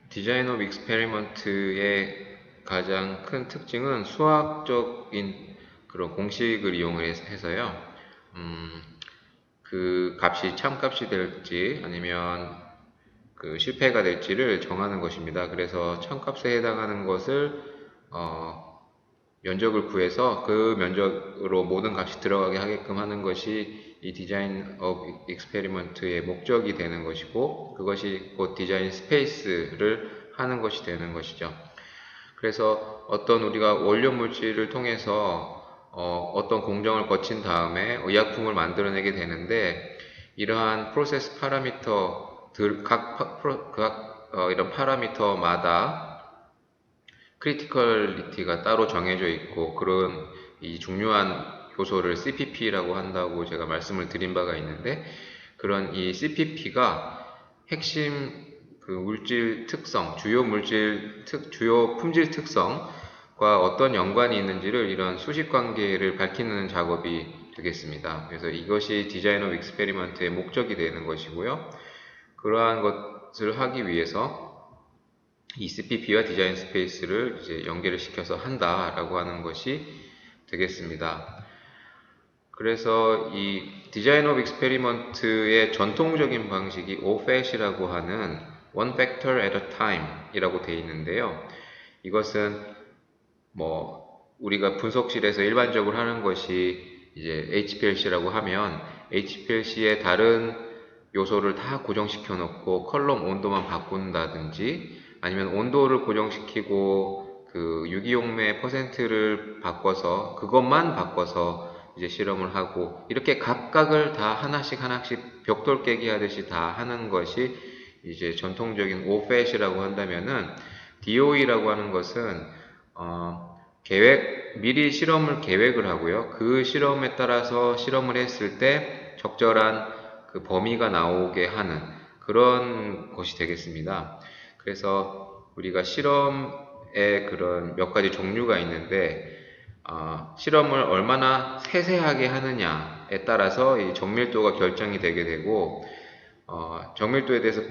디자인 오브 익스페리먼트의 가장 큰 특징은 수학적인 그런 공식을 이용해서요. 그 값이 참값이 될지 아니면 그 실패가 될지를 정하는 것입니다. 그래서 참값에 해당하는 것을 면적을 구해서 그 면적으로 모든 값이 들어가게 하게끔 하는 것이 이 디자인 오브 익스페리먼트의 목적이 되는 것이고, 그것이 곧 디자인 스페이스를 하는 것이 되는 것이죠. 그래서 어떤 우리가 원료 물질을 통해서 어떤 공정을 거친 다음에 의약품을 만들어내게 되는데, 이러한 프로세스 파라미터들 이런 파라미터마다 크리티컬리티가 따로 정해져 있고, 그런 이 중요한 요소를 CPP라고 한다고 제가 말씀을 드린 바가 있는데, 그런 이 CPP가 핵심 그 물질 특성, 주요 품질 특성과 어떤 연관이 있는지를 이런 수식 관계를 밝히는 작업이 되겠습니다. 그래서 이것이 디자인 오브 익스페리먼트의 목적이 되는 것이고요. 그러한 것을 하기 위해서 이 CPP와 디자인 스페이스를 이제 연계를 시켜서 한다라고 하는 것이 되겠습니다. 그래서 이 디자인 오브 익스페리먼트의 전통적인 방식이 OFAT이라고 하는 One Factor at a Time 이라고 되어 있는데요. 이것은 뭐 우리가 분석실에서 일반적으로 하는 것이 이제 HPLC라고 하면 HPLC의 다른 요소를 다 고정시켜 놓고 컬럼 온도만 바꾼다든지, 아니면 온도를 고정시키고 그 유기용매 퍼센트를 바꿔서 그것만 바꿔서 이제 실험을 하고, 이렇게 각각을 다 하나씩 벽돌 깨기 하듯이 다 하는 것이 이제 전통적인 OFAT이라고 한다면은, DOE라고 하는 것은 미리 실험을 계획을 하고요. 그 실험에 따라서 실험을 했을 때 적절한 그 범위가 나오게 하는 그런 것이 되겠습니다. 그래서 우리가 실험의 그런 몇 가지 종류가 있는데, 실험을 얼마나 세세하게 하느냐에 따라서 이 정밀도가 결정이 되게 되고, 정밀도에 대해서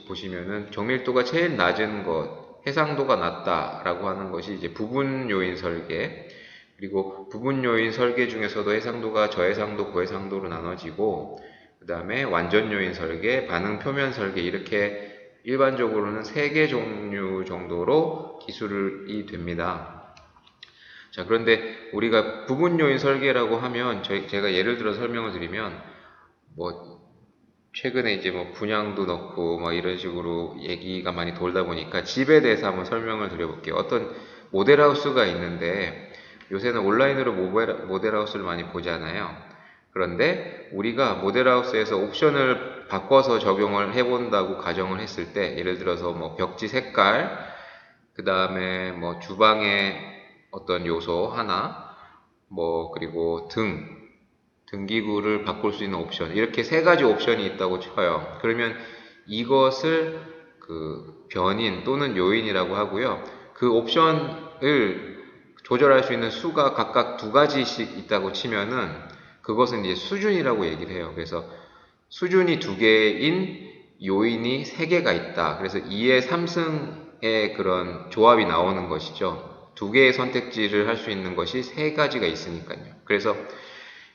보시면은 정밀도가 제일 낮은 것, 해상도가 낮다라고 하는 것이 이제 부분 요인 설계, 그리고 부분 요인 설계 중에서도 해상도가 저해상도, 고해상도로 나눠지고, 그 다음에 완전 요인 설계, 반응 표면 설계, 이렇게 일반적으로는 3개 종류 정도로 기술이 됩니다. 자, 그런데 우리가 부분 요인 설계라고 하면 제가 예를 들어 설명을 드리면, 뭐 최근에 이제 뭐 분양도 넣고 뭐 이런 식으로 얘기가 많이 돌다 보니까 집에 대해서 한번 설명을 드려볼게요. 어떤 모델하우스가 있는데, 요새는 온라인으로 모델하우스를 많이 보잖아요. 그런데 우리가 모델하우스에서 옵션을 바꿔서 적용을 해본다고 가정을 했을 때, 예를 들어서 뭐 벽지 색깔, 그 다음에 뭐 주방의 어떤 요소 하나, 뭐 그리고 등기구를 바꿀 수 있는 옵션, 이렇게 3가지 옵션이 있다고 쳐요. 그러면 이것을 그 변인 또는 요인이라고 하고요. 그 옵션을 조절할 수 있는 수가 각각 2가지씩 있다고 치면은 그것은 이제 수준이라고 얘기를 해요. 그래서 수준이 2개인 요인이 3개가 있다. 그래서 2의 3승의 그런 조합이 나오는 것이죠. 2개의 선택지를 할 수 있는 것이 3가지가 있으니까요. 그래서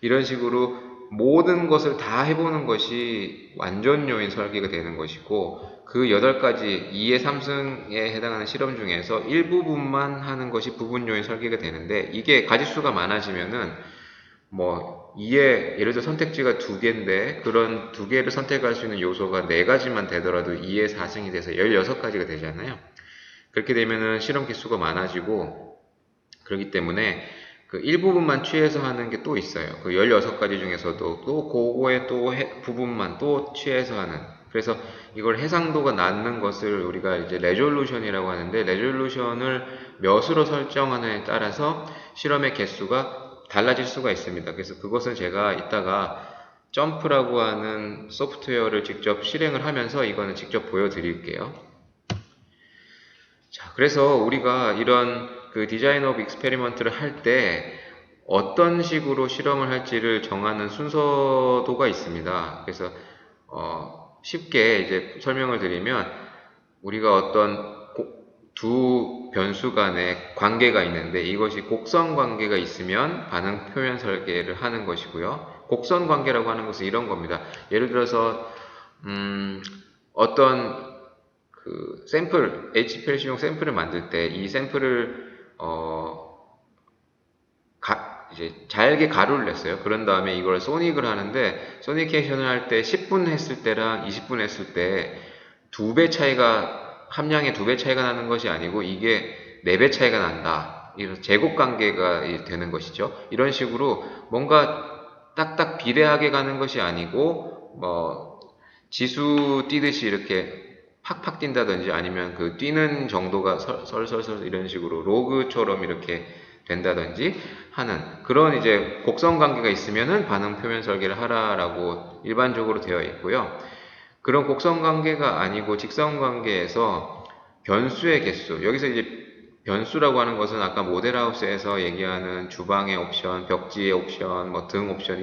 이런 식으로 모든 것을 다 해보는 것이 완전 요인 설계가 되는 것이고, 그 8가지 2의 3승에 해당하는 실험 중에서 일부분만 하는 것이 부분 요인 설계가 되는데, 이게 가지수가 많아지면은 뭐 2의 예를 들어 선택지가 두 개인데 그런 두 개를 선택할 수 있는 요소가 네 가지만 되더라도 2의 4승이 돼서 16가지가 되잖아요. 그렇게 되면은 실험 개수가 많아지고 그렇기 때문에 그 일부분만 취해서 하는 게 또 있어요. 그 16가지 중에서도 또 그거의 또 부분만 또 취해서 하는. 그래서 이걸 해상도가 낮는 것을 우리가 이제 레졸루션이라고 하는데 레졸루션을 몇으로 설정하느냐에 따라서 실험의 개수가 달라질 수가 있습니다. 그래서 그것은 제가 이따가 점프라고 하는 소프트웨어를 직접 실행을 하면서 이거는 직접 보여드릴게요. 자, 그래서 우리가 이런 그 디자인 오브 익스페리먼트를 할 때 어떤 식으로 실험을 할지를 정하는 순서도가 있습니다. 그래서 쉽게 이제 설명을 드리면 우리가 어떤 두 변수 간의 관계가 있는데 이것이 곡선 관계가 있으면 반응 표면 설계를 하는 것이고요. 곡선 관계라고 하는 것은 이런 겁니다. 예를 들어서 어떤 그 샘플, HPLC용 샘플을 만들 때 이 샘플을 이제 잘게 가루를 냈어요. 그런 다음에 이걸 소닉을 하는데 소니케이션을 할 때 10분 했을 때랑 20분 했을 때 2배 차이가 함량의 2배 차이가 나는 것이 아니고 이게 4배 차이가 난다. 이런 제곱 관계가 되는 것이죠. 이런 식으로 뭔가 딱딱 비례하게 가는 것이 아니고 뭐 지수 뛰듯이 이렇게 팍팍 뛴다든지 아니면 그 뛰는 정도가 설설설 이런 식으로 로그처럼 이렇게 된다든지 하는 그런 이제 곡선 관계가 있으면은 반응 표면 설계를 하라라고 일반적으로 되어 있고요. 그런 곡선 관계가 아니고 직선 관계에서 변수의 개수, 여기서 이제 변수라고 하는 것은 아까 모델하우스에서 얘기하는 주방의 옵션, 벽지의 옵션, 뭐 등 옵션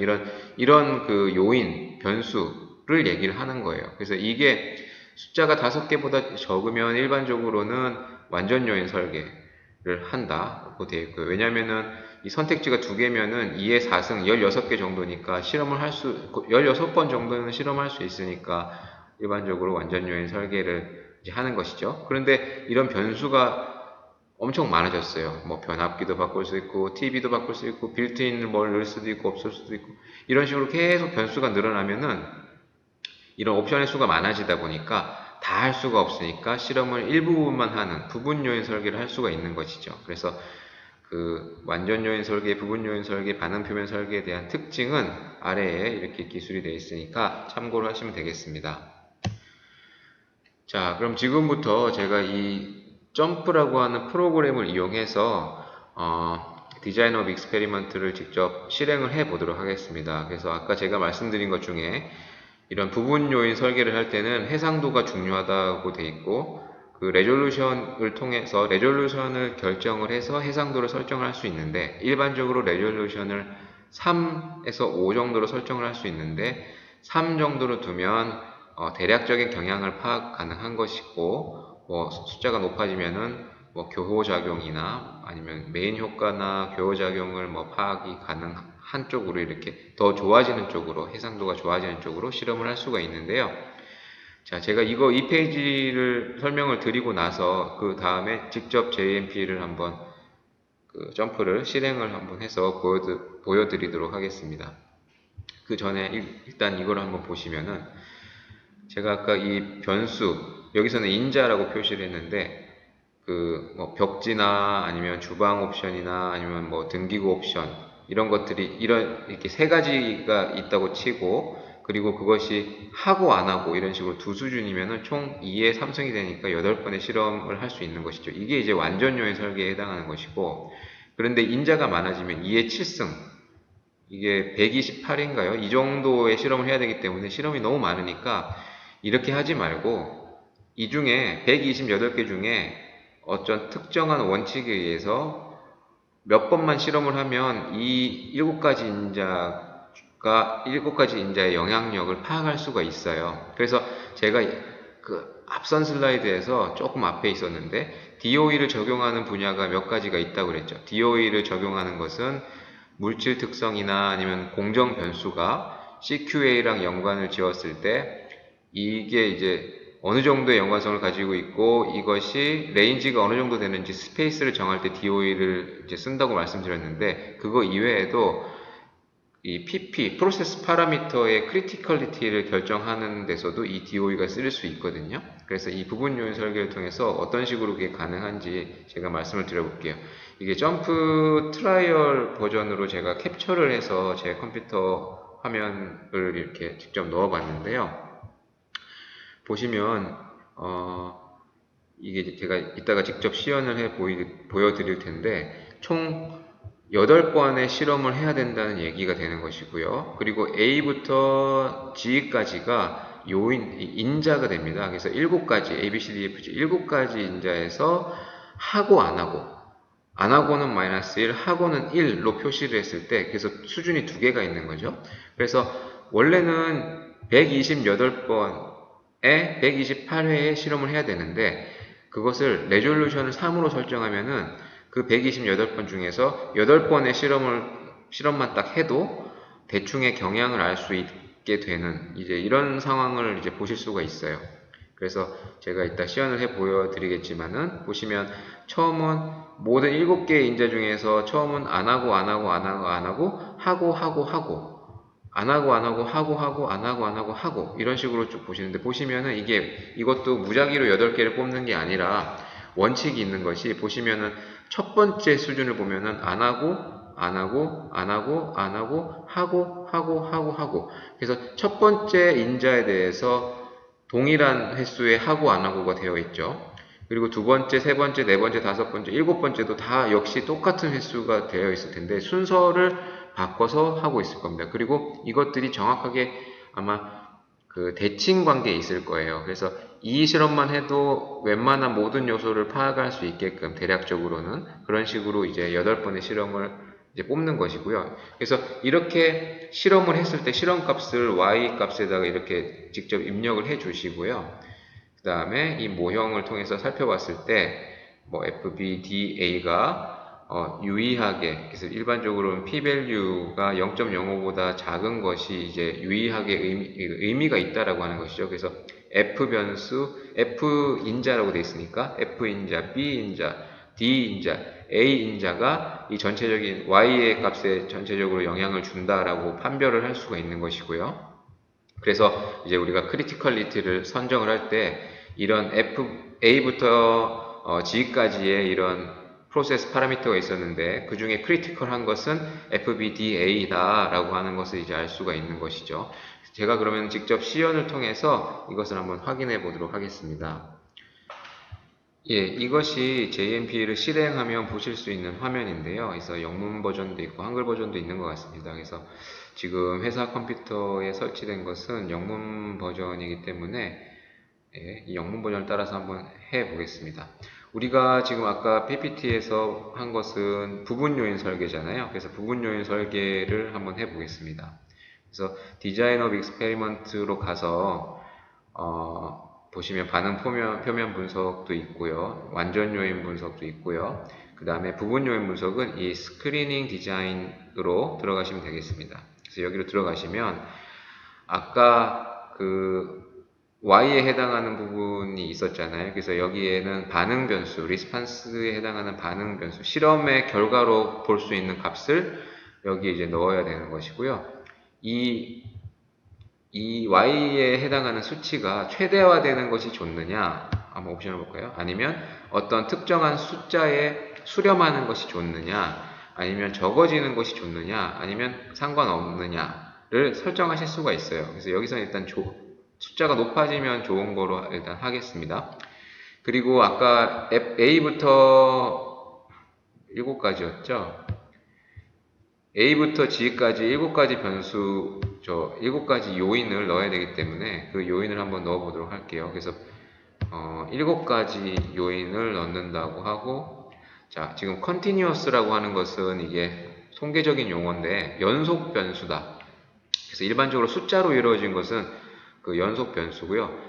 이런 그 요인, 변수를 얘기를 하는 거예요. 그래서 이게 숫자가 5개보다 적으면 일반적으로는 완전 요인 설계를 한다고 되어 있고요. 왜냐면은 이 선택지가 2개면은 2의 4승 16개 정도니까 실험을 16번 정도는 실험할 수 있으니까 일반적으로 완전 요인 설계를 이제 하는 것이죠. 그런데 이런 변수가 엄청 많아졌어요. 뭐 변압기도 바꿀 수 있고 TV도 바꿀 수 있고 빌트인을 뭘 넣을 수도 있고 없을 수도 있고 이런 식으로 계속 변수가 늘어나면은 이런 옵션의 수가 많아지다 보니까 다 할 수가 없으니까 실험을 일부분만 하는 부분 요인 설계를 할 수가 있는 것이죠. 그래서 그 완전 요인 설계, 부분 요인 설계, 반응 표면 설계에 대한 특징은 아래에 이렇게 기술이 되어 있으니까 참고를 하시면 되겠습니다. 자, 그럼 지금부터 제가 이 점프라고 하는 프로그램을 이용해서 디자인 오브 익스페리먼트를 직접 실행을 해 보도록 하겠습니다. 그래서 아까 제가 말씀드린 것 중에 이런 부분 요인 설계를 할 때는 해상도가 중요하다고 돼 있고 그 레졸루션을 통해서 레졸루션을 결정을 해서 해상도를 설정을 할 수 있는데 일반적으로 레졸루션을 3에서 5 정도로 설정을 할 수 있는데 3 정도로 두면 대략적인 경향을 파악 가능한 것이고 뭐 숫자가 높아지면은 뭐 교호작용이나 아니면 메인 효과나 교호작용을 뭐 파악이 가능한 쪽으로 이렇게 더 좋아지는 쪽으로 해상도가 좋아지는 쪽으로 실험을 할 수가 있는데요. 자, 제가 이 페이지를 설명을 드리고 나서 그 다음에 직접 JMP를 한번 그 점프를 실행을 한번 해서 보여드리도록 하겠습니다. 그 전에 일단 이걸 한번 보시면은 제가 아까 이 변수 여기서는 인자라고 표시를 했는데 그 뭐 벽지나 아니면 주방 옵션이나 아니면 뭐 등기구 옵션 이런 것들이 이렇게 3가지가 있다고 치고 그리고 그것이 하고 안 하고 이런 식으로 두 수준이면은 총 2의 3승이 되니까 8번의 실험을 할 수 있는 것이죠. 이게 이제 완전 요인 설계에 해당하는 것이고 그런데 인자가 많아지면 2의 7승 이게 128인가요? 이 정도의 실험을 해야 되기 때문에 실험이 너무 많으니까 이렇게 하지 말고 이 중에 128개 중에 어떤 특정한 원칙에 의해서 몇 번만 실험을 하면 이 7가지 인자가 7가지 인자의 영향력을 파악할 수가 있어요. 그래서 제가 그 앞선 슬라이드에서 조금 앞에 있었는데 DOE를 적용하는 분야가 몇 가지가 있다고 그랬죠. DOE를 적용하는 것은 물질 특성이나 아니면 공정 변수가 CQA랑 연관을 지었을 때 이게 이제 어느 정도의 연관성을 가지고 있고 이것이 레인지가 어느 정도 되는지 스페이스를 정할 때 DOE를 이제 쓴다고 말씀드렸는데 그거 이외에도 이 PP, 프로세스 파라미터의 크리티컬리티를 결정하는 데서도 이 DOE가 쓰일 수 있거든요. 그래서 이 부분 요인 설계를 통해서 어떤 식으로 그게 가능한지 제가 말씀을 드려볼게요. 이게 점프 트라이얼 버전으로 제가 캡처를 해서 제 컴퓨터 화면을 이렇게 직접 넣어봤는데요. 보시면 이게 제가 이따가 직접 시연을 해 보여드릴 텐데 총 8번의 실험을 해야 된다는 얘기가 되는 것이고요. 그리고 A부터 G까지가 인자가 됩니다. 그래서 7가지, A, B, C, D, F, G 7가지 인자에서 하고 안 하고, 안 하고는 마이너스 1, 하고는 1로 표시를 했을 때, 그래서 수준이 2개가 있는 거죠. 그래서 원래는 128번에 128회의 실험을 해야 되는데, 그것을 레졸루션을 3으로 설정하면은 그 128번 중에서 8번의 실험만 딱 해도 대충의 경향을 알 수 있게 되는 이제 이런 상황을 이제 보실 수가 있어요. 그래서 제가 이따 시연을 해 보여드리겠지만은 보시면 처음은 모든 7개의 인자 중에서 처음은 안 하고 안 하고 안 하고 안 하고 하고 하고 하고 안 하고 안 하고 하고 하고 안 하고 안 하고 하고 이런 식으로 쭉 보시는데 보시면은 이것도 무작위로 8개를 뽑는 게 아니라 원칙이 있는 것이 보시면은 첫 번째 수준을 보면은 안 하고 안 하고 안 하고 안 하고 하고 하고 하고 하고 그래서 첫 번째 인자에 대해서 동일한 횟수의 하고 안 하고가 되어 있죠. 그리고 두 번째, 세 번째, 네 번째, 다섯 번째, 일곱 번째도 다 역시 똑같은 횟수가 되어 있을 텐데 순서를 바꿔서 하고 있을 겁니다. 그리고 이것들이 정확하게 아마 그 대칭 관계에 있을 거예요. 그래서 이 실험만 해도 웬만한 모든 요소를 파악할 수 있게끔 대략적으로는 그런 식으로 이제 8번의 실험을 이제 뽑는 것이고요. 그래서 이렇게 실험을 했을 때 실험 값을 y 값에다가 이렇게 직접 입력을 해 주시고요. 그 다음에 이 모형을 통해서 살펴봤을 때 뭐 FBDA가 유의하게 그래서 일반적으로는 p-value가 0.05보다 작은 것이 이제 유의하게 의미가 있다라고 하는 것이죠. 그래서 F 변수, F 인자라고 되어 있으니까 F 인자, B 인자, D 인자, A 인자가 이 전체적인 Y의 값에 전체적으로 영향을 준다라고 판별을 할 수가 있는 것이고요. 그래서 이제 우리가 크리티컬리티를 선정을 할 때 이런 A부터 G까지의 이런 프로세스 파라미터가 있었는데 그 중에 크리티컬한 것은 FBDA다 라고 하는 것을 이제 알 수가 있는 것이죠. 제가 그러면 직접 시연을 통해서 이것을 한번 확인해 보도록 하겠습니다. 예, 이것이 JMP를 실행하면 보실 수 있는 화면인데요. 그래서 영문 버전도 있고 한글 버전도 있는 것 같습니다. 그래서 지금 회사 컴퓨터에 설치된 것은 영문 버전이기 때문에 예, 이 영문 버전을 따라서 한번 해 보겠습니다. 우리가 지금 아까 PPT에서 한 것은 부분 요인 설계잖아요. 그래서 부분 요인 설계를 한번 해 보겠습니다. 그래서 디자인 오브 익스페리먼트로 가서 보시면 반응 표면 분석도 있고요. 완전 요인 분석도 있고요. 그 다음에 부분 요인 분석은 이 스크리닝 디자인으로 들어가시면 되겠습니다. 그래서 여기로 들어가시면 아까 그 Y에 해당하는 부분이 있었잖아요. 그래서 여기에는 반응 변수, 리스판스에 해당하는 반응 변수, 실험의 결과로 볼 수 있는 값을 여기에 이제 넣어야 되는 것이고요. 이 Y에 해당하는 수치가 최대화되는 것이 좋느냐, 한번 옵션을 볼까요? 아니면 어떤 특정한 숫자에 수렴하는 것이 좋느냐, 아니면 적어지는 것이 좋느냐, 아니면 상관없느냐를 설정하실 수가 있어요. 그래서 여기서 일단 숫자가 높아지면 좋은 거로 일단 하겠습니다. 그리고 아까 A부터 7가지였죠? A부터 G까지 7가지 변수, 7가지 요인을 넣어야 되기 때문에 그 요인을 한번 넣어 보도록 할게요. 그래서 7가지 요인을 넣는다고 하고, 자, 지금 continuous라고 하는 것은 이게 통계적인 용어인데 연속 변수다. 그래서 일반적으로 숫자로 이루어진 것은 그 연속 변수고요.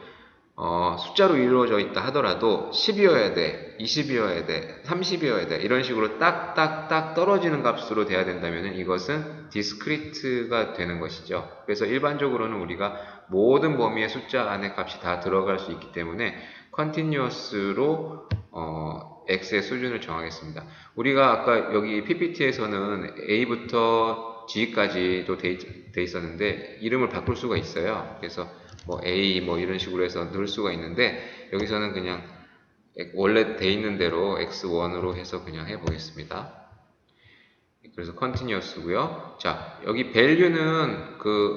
숫자로 이루어져 있다 하더라도 10이어야 돼, 20이어야 돼, 30이어야 돼 이런 식으로 딱딱딱 떨어지는 값으로 돼야 된다면 이것은 디스크리트가 되는 것이죠. 그래서 일반적으로는 우리가 모든 범위의 숫자 안에 값이 다 들어갈 수 있기 때문에 continuous로 X의 수준을 정하겠습니다. 우리가 아까 여기 PPT에서는 A부터 G까지도 돼 있었는데 이름을 바꿀 수가 있어요. 그래서 뭐 A 뭐 이런 식으로 해서 넣을 수가 있는데 여기서는 그냥 원래 돼 있는 대로 x1으로 해서 그냥 해보겠습니다. 그래서 continuous고요. 자, 여기 value는 그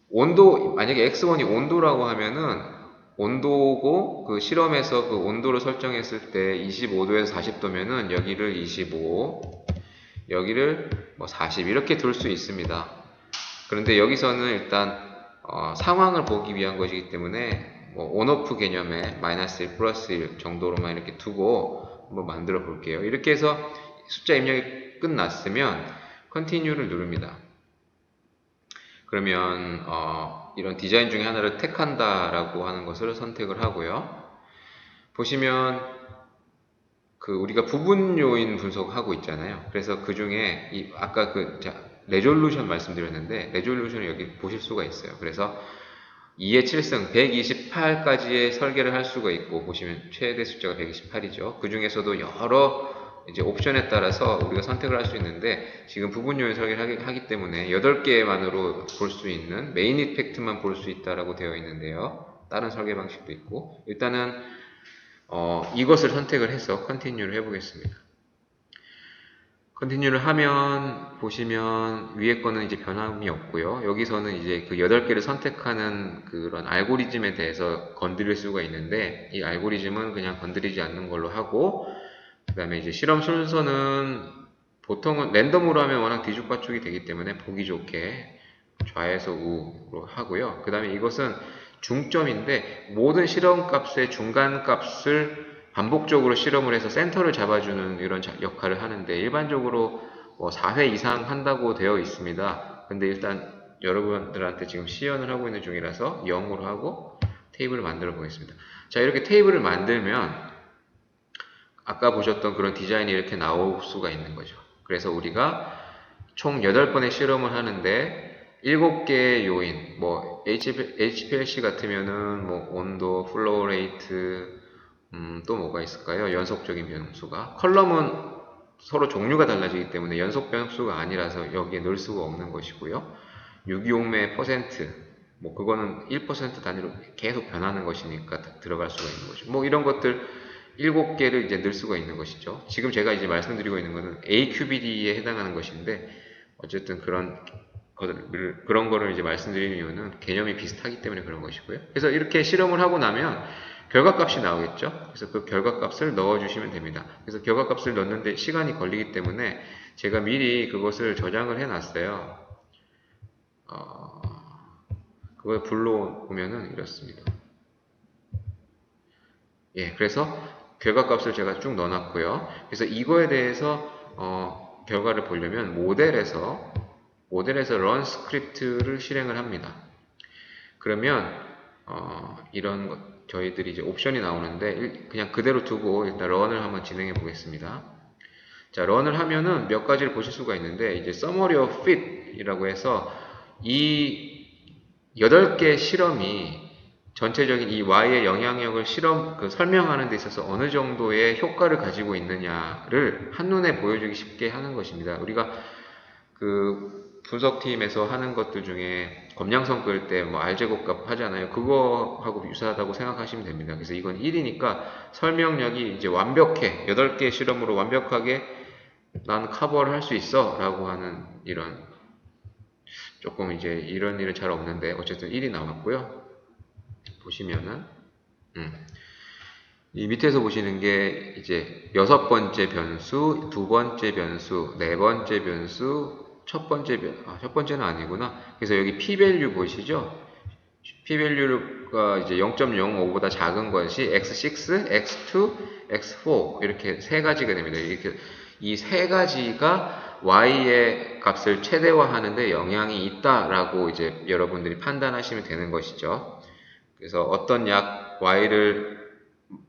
온도, 만약에 x1이 온도라고 하면은 온도고 그 실험에서 그 온도를 설정했을 때 25도에서 40도면은 여기를 25, 여기를 뭐 40 이렇게 둘 수 있습니다. 그런데 여기서는 일단 상황을 보기 위한 것이기 때문에 뭐 온오프 개념에 마이너스 1, 플러스 1 정도로만 이렇게 두고 한번 만들어 볼게요. 이렇게 해서 숫자 입력이 끝났으면 continue를 누릅니다. 그러면 이런 디자인 중에 하나를 택한다라고 하는 것을 선택을 하고요. 보시면 그 우리가 부분 요인 분석하고 있잖아요. 그래서 그 중에 아까 레졸루션 말씀드렸는데 레졸루션을 여기 보실 수가 있어요. 그래서 2의 7승 128까지의 설계를 할 수가 있고 보시면 최대 숫자가 128이죠. 그 중에서도 여러 이제 옵션에 따라서 우리가 선택을 할 수 있는데 지금 부분 요인 설계를 하기 때문에 8개만으로 볼 수 있는 메인 이펙트만 볼 수 있다라고 되어 있는데요. 다른 설계 방식도 있고 일단은 이것을 선택을 해서 컨티뉴를 해보겠습니다. 컨티뉴를 하면 보시면 위에 거는 이제 변함이 없고요. 여기서는 이제 그 8개를 선택하는 그런 알고리즘에 대해서 건드릴 수가 있는데 이 알고리즘은 그냥 건드리지 않는 걸로 하고 그 다음에 이제 실험 순서는 보통은 랜덤으로 하면 워낙 뒤죽박죽이 되기 때문에 보기 좋게 좌에서 우로 하고요. 그 다음에 이것은 중점인데 모든 실험 값의 중간 값을 반복적으로 실험을 해서 센터를 잡아주는 이런 역할을 하는데 일반적으로 뭐 4회 이상 한다고 되어 있습니다. 근데 일단 여러분들한테 지금 시연을 하고 있는 중이라서 0으로 하고 테이블을 만들어 보겠습니다. 자, 이렇게 테이블을 만들면 아까 보셨던 그런 디자인이 이렇게 나올 수가 있는 거죠. 그래서 우리가 총 8번의 실험을 하는데 7개의 요인, 뭐 HPLC 같으면은 뭐 온도, 플로우 레이트, 또 뭐가 있을까요? 연속적인 변수가. 컬럼은 서로 종류가 달라지기 때문에 연속 변수가 아니라서 여기에 넣을 수가 없는 것이고요. 유기용매 퍼센트, 뭐 그거는 1% 단위로 계속 변하는 것이니까 들어갈 수가 있는 거죠. 뭐 이런 것들 7개를 이제 넣을 수가 있는 것이죠. 지금 제가 이제 말씀드리고 있는 것은 AQBD에 해당하는 것인데 어쨌든 그런 거를 이제 말씀드리는 이유는 개념이 비슷하기 때문에 그런 것이고요. 그래서 이렇게 실험을 하고 나면 결과값이 나오겠죠. 그래서 그 결과값을 넣어주시면 됩니다. 그래서 결과값을 넣는데 시간이 걸리기 때문에 제가 미리 그것을 저장을 해놨어요. 그걸 불러오면은 이렇습니다. 예, 그래서 결과값을 제가 쭉 넣어놨고요. 그래서 이거에 대해서 결과를 보려면 모델에서 run 스크립트를 실행을 합니다. 그러면 이런 것 저희들이 이제 옵션이 나오는데 그냥 그대로 두고 일단 run을 한번 진행해 보겠습니다. 자, run을 하면은 몇 가지를 보실 수가 있는데 이제 summary of fit이라고 해서 이 8개 실험이 전체적인 이 Y의 영향력을 설명하는 데 있어서 어느 정도의 효과를 가지고 있느냐를 한눈에 보여주기 쉽게 하는 것입니다. 우리가 그 분석팀에서 하는 것들 중에 검량성 끌 때 뭐 R제곱값 하잖아요. 그거하고 유사하다고 생각하시면 됩니다. 그래서 이건 1이니까 설명력이 이제 완벽해. 8개 실험으로 완벽하게 난 커버를 할 수 있어 라고 하는 이런 조금 이제 이런 일은 잘 없는데 어쨌든 1이 나왔고요. 보시면은 이 밑에서 보시는 게 이제 6번째 변수, 2번째 변수, 4번째 변수, 첫 번째는 아니구나. 그래서 여기 p-value 보시죠? p-value가 이제 0.05보다 작은 것이 x6, x2, x4 이렇게 세 가지가 됩니다. 이렇게 이 세 가지가 y의 값을 최대화하는데 영향이 있다라고 이제 여러분들이 판단하시면 되는 것이죠. 그래서 어떤 약 y를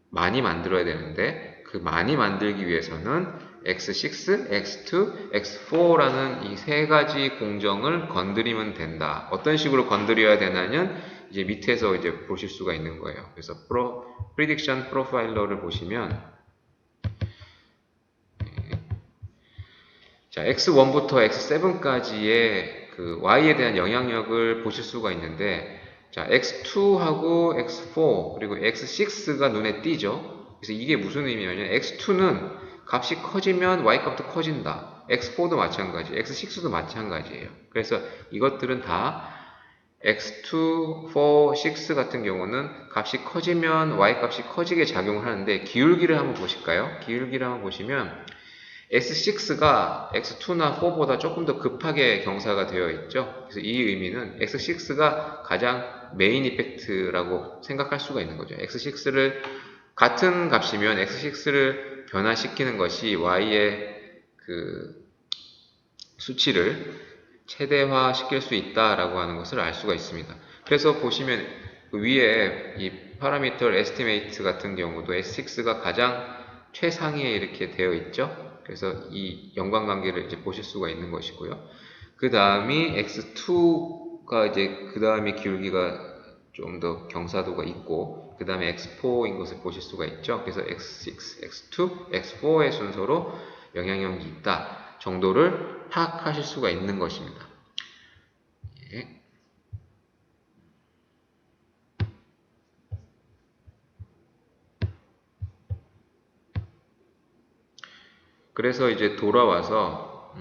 많이 만들어야 되는데 그 많이 만들기 위해서는 x6, x2, x4라는 이 세 가지 공정을 건드리면 된다. 어떤 식으로 건드려야 되냐는 이제 밑에서 이제 보실 수가 있는 거예요. 그래서 프리딕션 프로파일러를 보시면 자, X1부터 X7까지의 그 Y에 대한 영향력을 보실 수가 있는데, 자, X2하고 X4, 그리고 X6가 눈에 띄죠? 그래서 이게 무슨 의미냐면, X2는 값이 커지면 Y 값도 커진다. X4도 마찬가지, X6도 마찬가지예요. 그래서 이것들은 다 X2, 4, 6 같은 경우는 값이 커지면 Y 값이 커지게 작용을 하는데, 기울기를 한번 보실까요? 기울기를 한번 보시면, S6가 X2나 4보다 조금 더 급하게 경사가 되어 있죠. 그래서 이 의미는 X6가 가장 메인 이펙트라고 생각할 수가 있는 거죠. X6를 같은 값이면 X6를 변화시키는 것이 Y의 그 수치를 최대화 시킬 수 있다라고 하는 것을 알 수가 있습니다. 그래서 보시면 그 위에 이 파라미터 에스티메이트 같은 경우도 S6가 가장 최상위에 이렇게 되어 있죠. 그래서 이 연관관계를 이제 보실 수가 있는 것이고요. 그 다음이 X2가 이제 그 다음에 기울기가 좀 더 경사도가 있고, 그 다음에 X4인 것을 보실 수가 있죠. 그래서 X6, X2, X4의 순서로 영향력이 있다 정도를 파악하실 수가 있는 것입니다. 예. 그래서 이제 돌아와서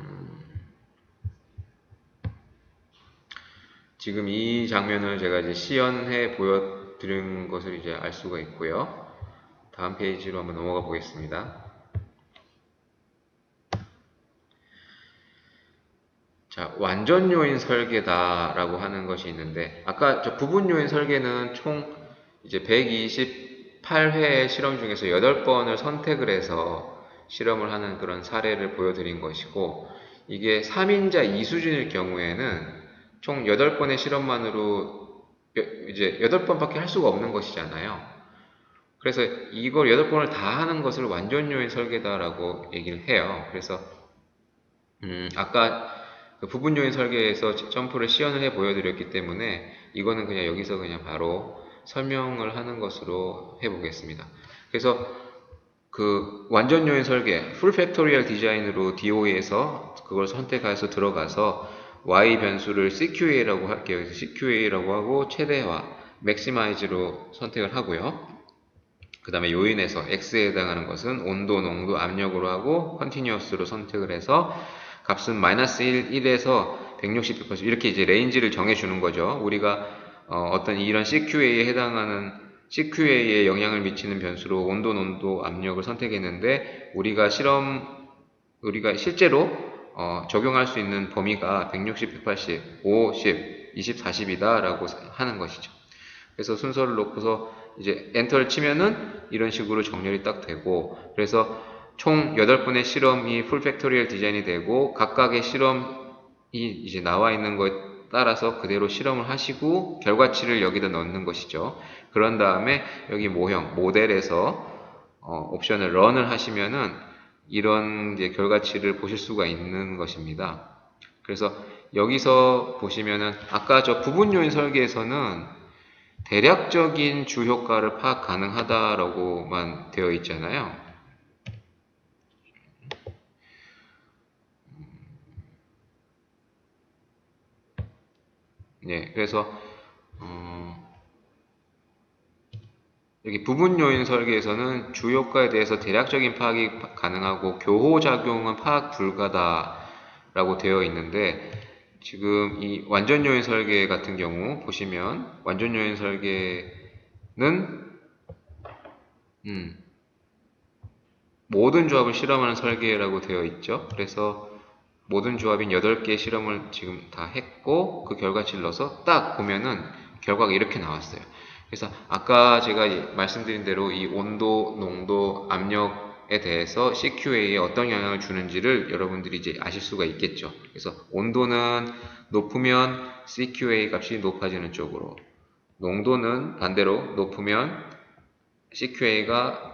지금 이 장면을 제가 이제 시연해 보여드린 것을 이제 알 수가 있고요. 다음 페이지로 한번 넘어가 보겠습니다. 자, 완전 요인 설계다라고 하는 것이 있는데, 아까 저 부분 요인 설계는 총 이제 128회의 실험 중에서 8번을 선택을 해서 실험을 하는 그런 사례를 보여드린 것이고, 이게 3인자 2수준일 경우에는 총 8번의 실험만으로 이제 8번밖에 할 수가 없는 것이잖아요. 그래서 이걸 8번을 다 하는 것을 완전 요인 설계다라고 얘기를 해요. 그래서 아까 그 부분 요인 설계에서 점프를 시연을 해 보여드렸기 때문에 이거는 그냥 여기서 그냥 바로 설명을 하는 것으로 해 보겠습니다. 그래서 그 완전 요인 설계, 풀 팩토리얼 디자인으로 DOE에서 그걸 선택해서 들어가서 Y 변수를 CQA라고 할게요. 그래서 CQA라고 하고 최대화, 맥시마이즈로 선택을 하고요. 그 다음에 요인에서 X에 해당하는 것은 온도, 농도, 압력으로 하고 컨티뉴어스로 선택을 해서 값은 마이너스 1, 1에서 160, 180 이렇게 이제 레인지를 정해주는 거죠. 우리가 어떤 이런 CQA에 해당하는 CQA에 영향을 미치는 변수로 온도, 농도, 압력을 선택했는데 우리가 실제로 적용할 수 있는 범위가 160, 180, 5, 10, 20, 40이다 라고 하는 것이죠. 그래서 순서를 놓고서 이제 엔터를 치면은 이런 식으로 정렬이 딱 되고, 그래서 총 8번의 실험이 풀 팩토리얼 디자인이 되고 각각의 실험이 이제 나와 있는 것에 따라서 그대로 실험을 하시고 결과치를 여기다 넣는 것이죠. 그런 다음에 여기 모형, 모델에서 옵션을 런을 하시면은 이런 이제 결과치를 보실 수가 있는 것입니다. 그래서 여기서 보시면은 아까 저 부분 요인 설계에서는 대략적인 주 효과를 파악 가능하다라고만 되어 있잖아요. 네, 그래서 여기 부분 요인 설계에서는 주 효과에 대해서 대략적인 파악이 가능하고 교호작용은 파악 불가다라고 되어 있는데, 지금 이 완전 요인 설계 같은 경우 보시면 완전 요인 설계는 모든 조합을 실험하는 설계라고 되어 있죠. 그래서 모든 조합인 8개의 실험을 지금 다 했고 그 결과치를 넣어서 딱 보면은 결과가 이렇게 나왔어요. 그래서 아까 제가 말씀드린 대로 이 온도, 농도, 압력에 대해서 CQA에 어떤 영향을 주는지를 여러분들이 이제 아실 수가 있겠죠. 그래서 온도는 높으면 CQA 값이 높아지는 쪽으로, 농도는 반대로 높으면 CQA가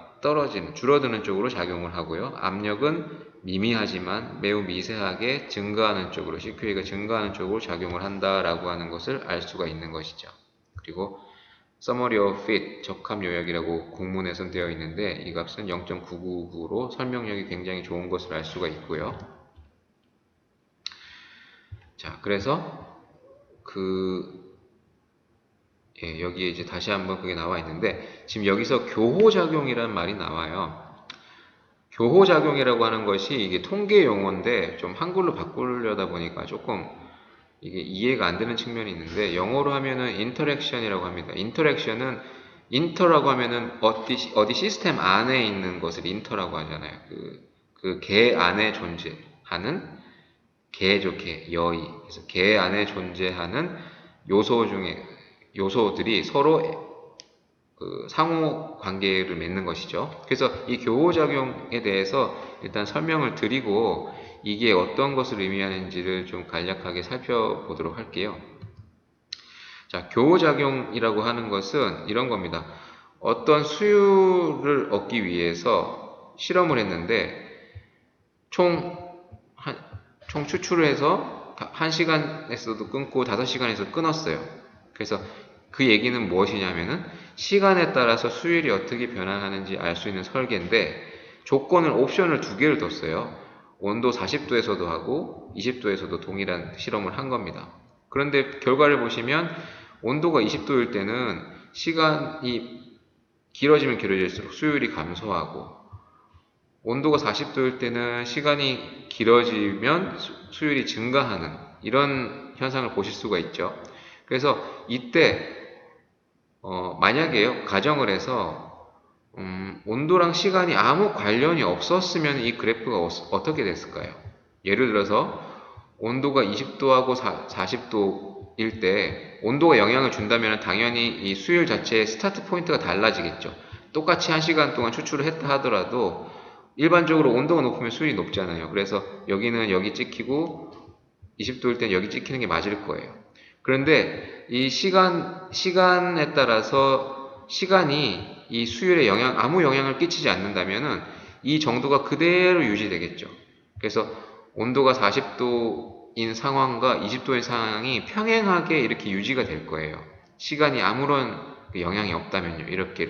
줄어드는 쪽으로 작용을 하고요. 압력은 미미하지만 매우 미세하게 증가하는 쪽으로, CQA가 증가하는 쪽으로 작용을 한다라고 하는 것을 알 수가 있는 것이죠. 그리고 Summary of Fit, 적합 요약이라고 공문에선 되어 있는데 이 값은 0.999로 설명력이 굉장히 좋은 것을 알 수가 있고요. 자, 그래서 여기에 이제 다시 한번 그게 나와 있는데, 지금 여기서 교호작용이라는 말이 나와요. 교호작용이라고 하는 것이 이게 통계 용어인데 좀 한글로 바꾸려다 보니까 조금 이게 이해가 안 되는 측면이 있는데, 영어로 하면은 인터랙션이라고 합니다. 인터랙션은 인터라고 하면은 어디 시스템 안에 있는 것을 인터라고 하잖아요. 그 개 안에 존재하는 개죠, 개, 여의. 그래서 개 안에 존재하는 요소들이 서로 상호 관계를 맺는 것이죠. 그래서 이 교호작용에 대해서 일단 설명을 드리고 이게 어떤 것을 의미하는지를 좀 간략하게 살펴보도록 할게요. 자, 교호작용이라고 하는 것은 이런 겁니다. 어떤 수율을 얻기 위해서 실험을 했는데 총 추출을 해서 1시간에서도 끊고 5시간에서 끊었어요. 그래서 그 얘기는 무엇이냐면은 시간에 따라서 수율이 어떻게 변화하는지 알 수 있는 설계인데, 조건을 옵션을 2개를 뒀어요. 온도 40도에서도 하고 20도에서도 동일한 실험을 한 겁니다. 그런데 결과를 보시면 온도가 20도일 때는 시간이 길어지면 길어질수록 수율이 감소하고, 온도가 40도일 때는 시간이 길어지면 수율이 증가하는 이런 현상을 보실 수가 있죠. 그래서 이때 만약에요, 가정을 해서 온도랑 시간이 아무 관련이 없었으면 이 그래프가 어떻게 됐을까요? 예를 들어서 온도가 20도하고 40도일 때 온도가 영향을 준다면 당연히 이 수율 자체의 스타트 포인트가 달라지겠죠. 똑같이 1시간 동안 추출을 했다 하더라도 일반적으로 온도가 높으면 수율이 높잖아요. 그래서 여기는 여기 찍히고 20도일 땐 여기 찍히는 게 맞을 거예요. 그런데 이 시간에 따라서 시간이 이 수율에 아무 영향을 끼치지 않는다면은 이 정도가 그대로 유지되겠죠. 그래서 온도가 40도인 상황과 20도인 상황이 평행하게 이렇게 유지가 될 거예요. 시간이 아무런 영향이 없다면요. 이렇게.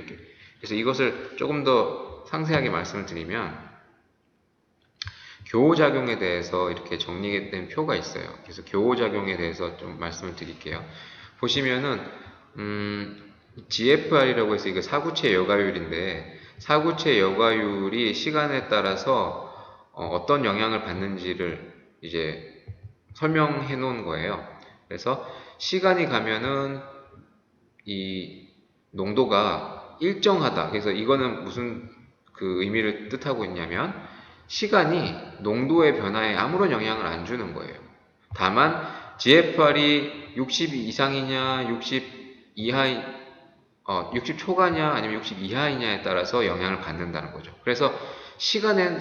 그래서 이것을 조금 더 상세하게 말씀을 드리면, 교호작용에 대해서 이렇게 정리된 표가 있어요. 그래서 교호작용에 대해서 좀 말씀을 드릴게요. 보시면은 GFR이라고 해서 이거 사구체 여과율인데, 사구체 여과율이 시간에 따라서 어떤 영향을 받는지를 이제 설명해 놓은 거예요. 그래서 시간이 가면은 이 농도가 일정하다. 그래서 이거는 무슨 의미를 뜻하고 있냐면, 시간이 농도의 변화에 아무런 영향을 안 주는 거예요. 다만 GFR이 60 이상이냐 60 60 초과냐 아니면 60 이하이냐에 따라서 영향을 받는다는 거죠. 그래서 시간은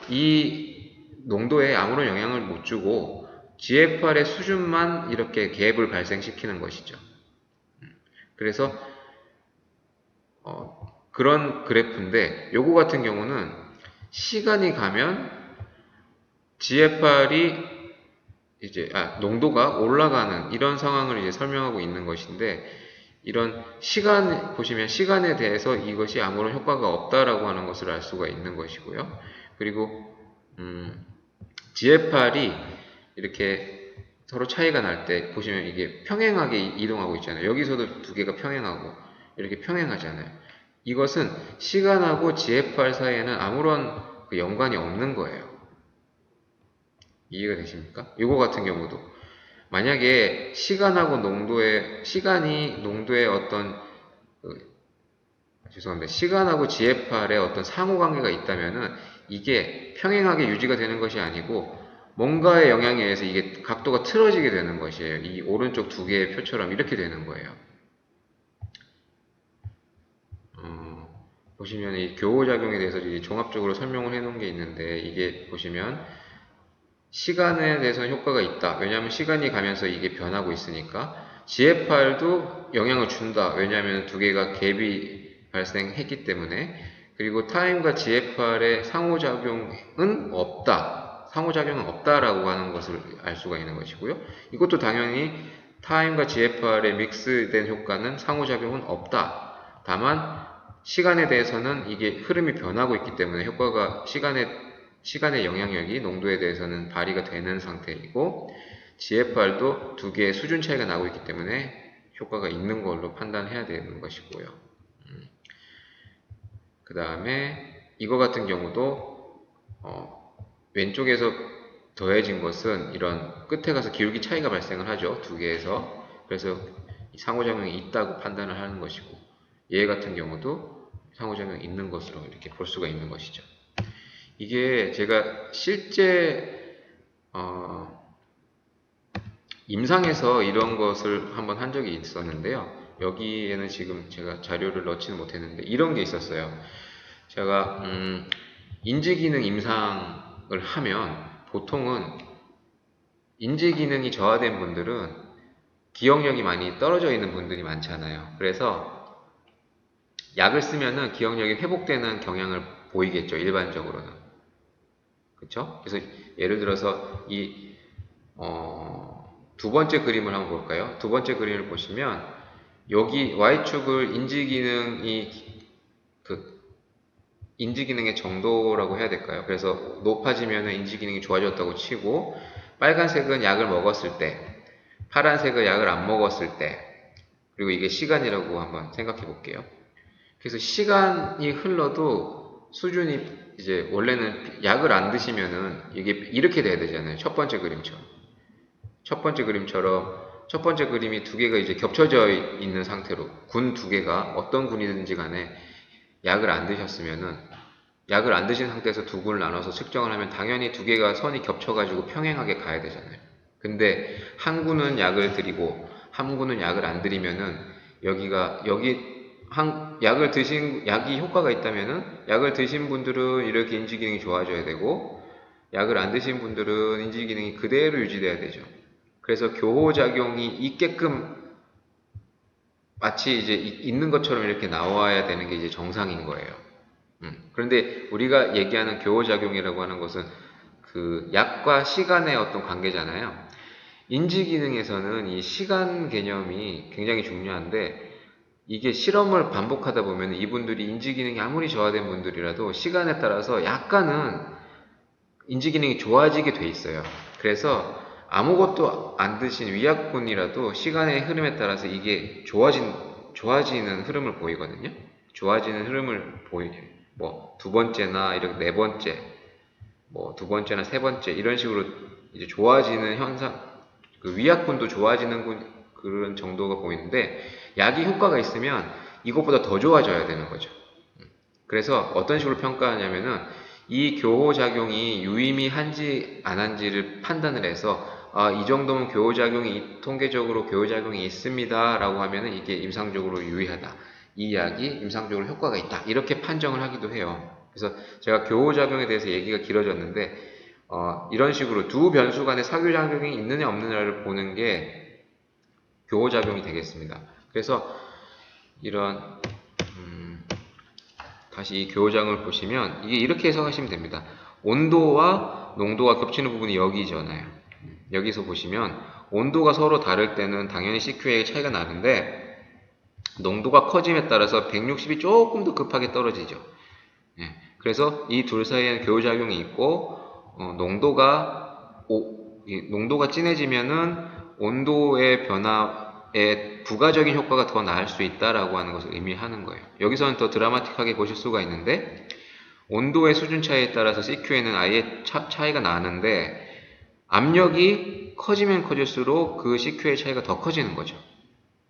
이 농도에 아무런 영향을 못 주고 GFR의 수준만 이렇게 갭을 발생시키는 것이죠. 그래서 그런 그래프인데, 요거 같은 경우는 시간이 가면 GFR이 농도가 올라가는 이런 상황을 이제 설명하고 있는 것인데, 이런 보시면 시간에 대해서 이것이 아무런 효과가 없다라고 하는 것을 알 수가 있는 것이고요. 그리고 GFR이 이렇게 서로 차이가 날 때 보시면 이게 평행하게 이동하고 있잖아요. 여기서도 2개가 평행하고 이렇게 평행하잖아요. 이것은 시간하고 GFR 사이에는 아무런 연관이 없는 거예요. 이해가 되십니까? 이거 같은 경우도 만약에 시간이 농도의 어떤 시간하고 GFR의 어떤 상호관계가 있다면은 이게 평행하게 유지가 되는 것이 아니고 뭔가의 영향에 의해서 이게 각도가 틀어지게 되는 것이에요. 이 오른쪽 2개의 표처럼 이렇게 되는 거예요. 보시면 이 교호작용에 대해서 이제 종합적으로 설명을 해 놓은 게 있는데, 이게 보시면 시간에 대해서는 효과가 있다. 왜냐하면 시간이 가면서 이게 변하고 있으니까. GFR도 영향을 준다. 왜냐하면 2개가 갭이 발생했기 때문에. 그리고 타임과 GFR의 상호작용은 없다. 상호작용은 없다라고 하는 것을 알 수가 있는 것이고요. 이것도 당연히 타임과 GFR의 믹스된 효과는 상호작용은 없다. 다만 시간에 대해서는 이게 흐름이 변하고 있기 때문에 효과가 시간의 영향력이 농도에 대해서는 발휘가 되는 상태이고, GFR도 두 개의 수준 차이가 나고 있기 때문에 효과가 있는 걸로 판단해야 되는 것이고요. 그 다음에 이거 같은 경우도 왼쪽에서 더해진 것은 이런 끝에 가서 기울기 차이가 발생을 하죠. 두 개에서. 그래서 상호작용이 있다고 판단을 하는 것이고, 얘 같은 경우도 상호작용이 있는 것으로 이렇게 볼 수가 있는 것이죠. 이게 제가 실제 임상에서 이런 것을 한번 한 적이 있었는데요. 여기에는 지금 제가 자료를 넣지는 못했는데 이런 게 있었어요. 제가 인지기능 임상을 하면 보통은 인지기능이 저하된 분들은 기억력이 많이 떨어져 있는 분들이 많잖아요. 그래서 약을 쓰면은 기억력이 회복되는 경향을 보이겠죠, 일반적으로는. 그쵸? 그래서 예를 들어서 두 번째 그림을 한번 볼까요? 두 번째 그림을 보시면 여기 Y축을 인지기능의 정도라고 해야 될까요? 그래서 높아지면 인지기능이 좋아졌다고 치고, 빨간색은 약을 먹었을 때, 파란색은 약을 안 먹었을 때, 그리고 이게 시간이라고 한번 생각해 볼게요. 그래서 시간이 흘러도 수준이 이제 원래는 약을 안 드시면은 이게 이렇게 돼야 되잖아요. 첫 번째 그림처럼. 첫 번째 그림이 두 개가 이제 겹쳐져 있는 상태로, 군 두 개가 어떤 군이든지 간에 약을 안 드셨으면은, 약을 안 드신 상태에서 두 군을 나눠서 측정을 하면 당연히 두 개가 선이 겹쳐가지고 평행하게 가야 되잖아요. 근데 한 군은 약을 드리고 한 군은 약을 안 드리면은 약이 효과가 있다면은 약을 드신 분들은 이렇게 인지기능이 좋아져야 되고, 약을 안 드신 분들은 인지기능이 그대로 유지돼야 되죠. 그래서 교호작용이 있게끔 마치 이제 있는 것처럼 이렇게 나와야 되는 게 이제 정상인 거예요. 그런데 우리가 얘기하는 교호작용이라고 하는 것은 그 약과 시간의 어떤 관계잖아요. 인지기능에서는 이 시간 개념이 굉장히 중요한데, 이게 실험을 반복하다 보면 이분들이 인지기능이 아무리 저하된 분들이라도 시간에 따라서 약간은 인지기능이 좋아지게 돼 있어요. 그래서 아무것도 안 드신 위약군이라도 시간의 흐름에 따라서 이게 좋아지는 흐름을 보이거든요. 좋아지는 흐름을 뭐, 두 번째나 이렇게 네 번째, 뭐, 두 번째나 세 번째, 이런 식으로 이제 좋아지는 현상, 그 위약군도 좋아지는 그런 정도가 보이는데, 약이 효과가 있으면 이것보다 더 좋아져야 되는 거죠. 그래서 어떤 식으로 평가하냐면은, 이 교호작용이 유의미한지 안 한지를 판단을 해서, 이 정도면 통계적으로 교호작용이 있습니다 라고 하면은 이게 임상적으로 유의하다, 이 약이 임상적으로 효과가 있다, 이렇게 판정을 하기도 해요. 그래서 제가 교호작용에 대해서 얘기가 길어졌는데, 이런 식으로 두 변수 간의 사교작용이 있느냐 없느냐를 보는 게 교호작용이 되겠습니다. 그래서 다시 이 교호작용을 보시면 이게 이렇게 해석하시면 됩니다. 온도와 농도가 겹치는 부분이 여기잖아요. 여기서 보시면 온도가 서로 다를 때는 당연히 CQA의 차이가 나는데, 농도가 커짐에 따라서 160이 조금 더 급하게 떨어지죠. 그래서 이 둘 사이에는 교호작용이 있고, 농도가 진해지면은 온도의 변화에 부가적인 효과가 더 나을 수 있다라고 하는 것을 의미하는 거예요. 여기서는 더 드라마틱하게 보실 수가 있는데, 온도의 수준 차이에 따라서 CQ에는 아예 차이가 나는데, 압력이 커지면 커질수록 그 CQ의 차이가 더 커지는 거죠.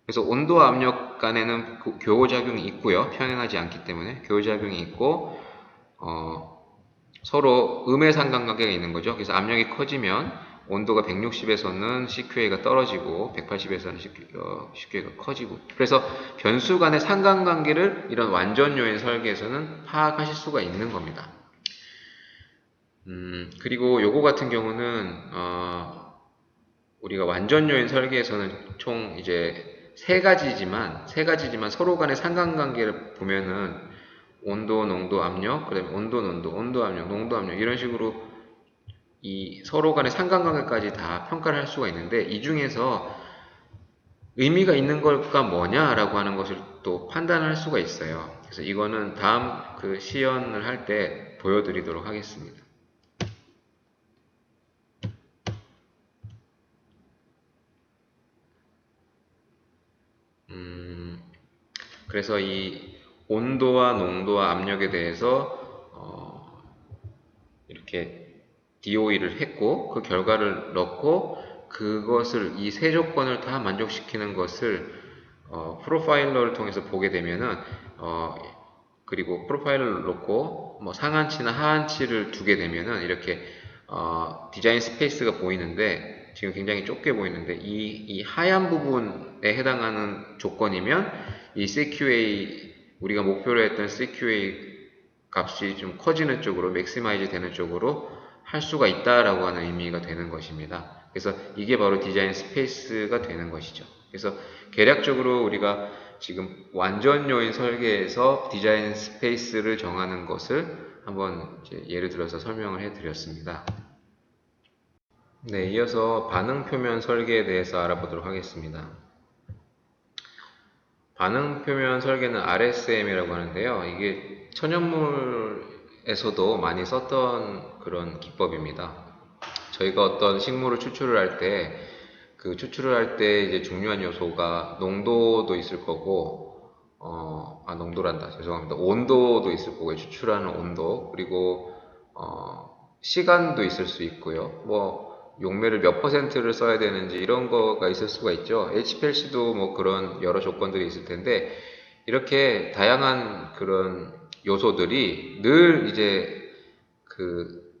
그래서 온도와 압력 간에는 교호작용이 있고요. 평행하지 않기 때문에 교호작용이 있고, 서로 음의 상관관계가 있는 거죠. 그래서 압력이 커지면 온도가 160에서는 CQA가 떨어지고 180에서는 CQA가 커지고, 그래서 변수 간의 상관관계를 이런 완전 요인 설계에서는 파악하실 수가 있는 겁니다. 그리고 요거 같은 경우는 우리가 완전 요인 설계에서는 총 이제 세 가지지만 서로 간의 상관관계를 보면은 온도, 농도, 압력, 그 다음에 온도, 농도, 온도, 압력, 농도, 압력, 이런 식으로 이 서로 간의 상관관계까지 다 평가를 할 수가 있는데, 이 중에서 의미가 있는 걸까 뭐냐라고 하는 것을 또 판단할 수가 있어요. 그래서 이거는 다음 그 시연을 할 때 보여드리도록 하겠습니다. 그래서 이 온도와 농도와 압력에 대해서 이렇게 DOE를 했고 그 결과를 넣고 그것을 이 세 조건을 다 만족시키는 것을 프로파일러를 통해서 보게 되면은 그리고 프로파일러를 놓고 뭐 상한치나 하한치를 두게 되면은 이렇게 디자인 스페이스가 보이는데 지금 굉장히 좁게 보이는데 이 하얀 부분에 해당하는 조건이면 이 CQA 우리가 목표로 했던 CQA 값이 좀 커지는 쪽으로 맥시마이즈 되는 쪽으로 할 수가 있다라고 하는 의미가 되는 것입니다. 그래서 이게 바로 디자인 스페이스가 되는 것이죠. 그래서 계략적으로 우리가 지금 완전 요인 설계에서 디자인 스페이스를 정하는 것을 한번 이제 예를 들어서 설명을 해 드렸습니다. 네, 이어서 반응 표면 설계에 대해서 알아보도록 하겠습니다. 반응 표면 설계는 RSM이라고 하는데요. 이게 천연물에서도 많이 썼던 그런 기법입니다. 저희가 어떤 식물을 추출을 할 때, 그 추출을 할 때 이제 중요한 요소가 농도도 있을 거고, 농도란다. 죄송합니다. 온도도 있을 거고요. 추출하는 온도. 그리고, 시간도 있을 수 있고요. 뭐, 용매를 몇 퍼센트를 써야 되는지 이런 거가 있을 수가 있죠. HPLC도 뭐 그런 여러 조건들이 있을 텐데, 이렇게 다양한 그런 요소들이 늘 이제 그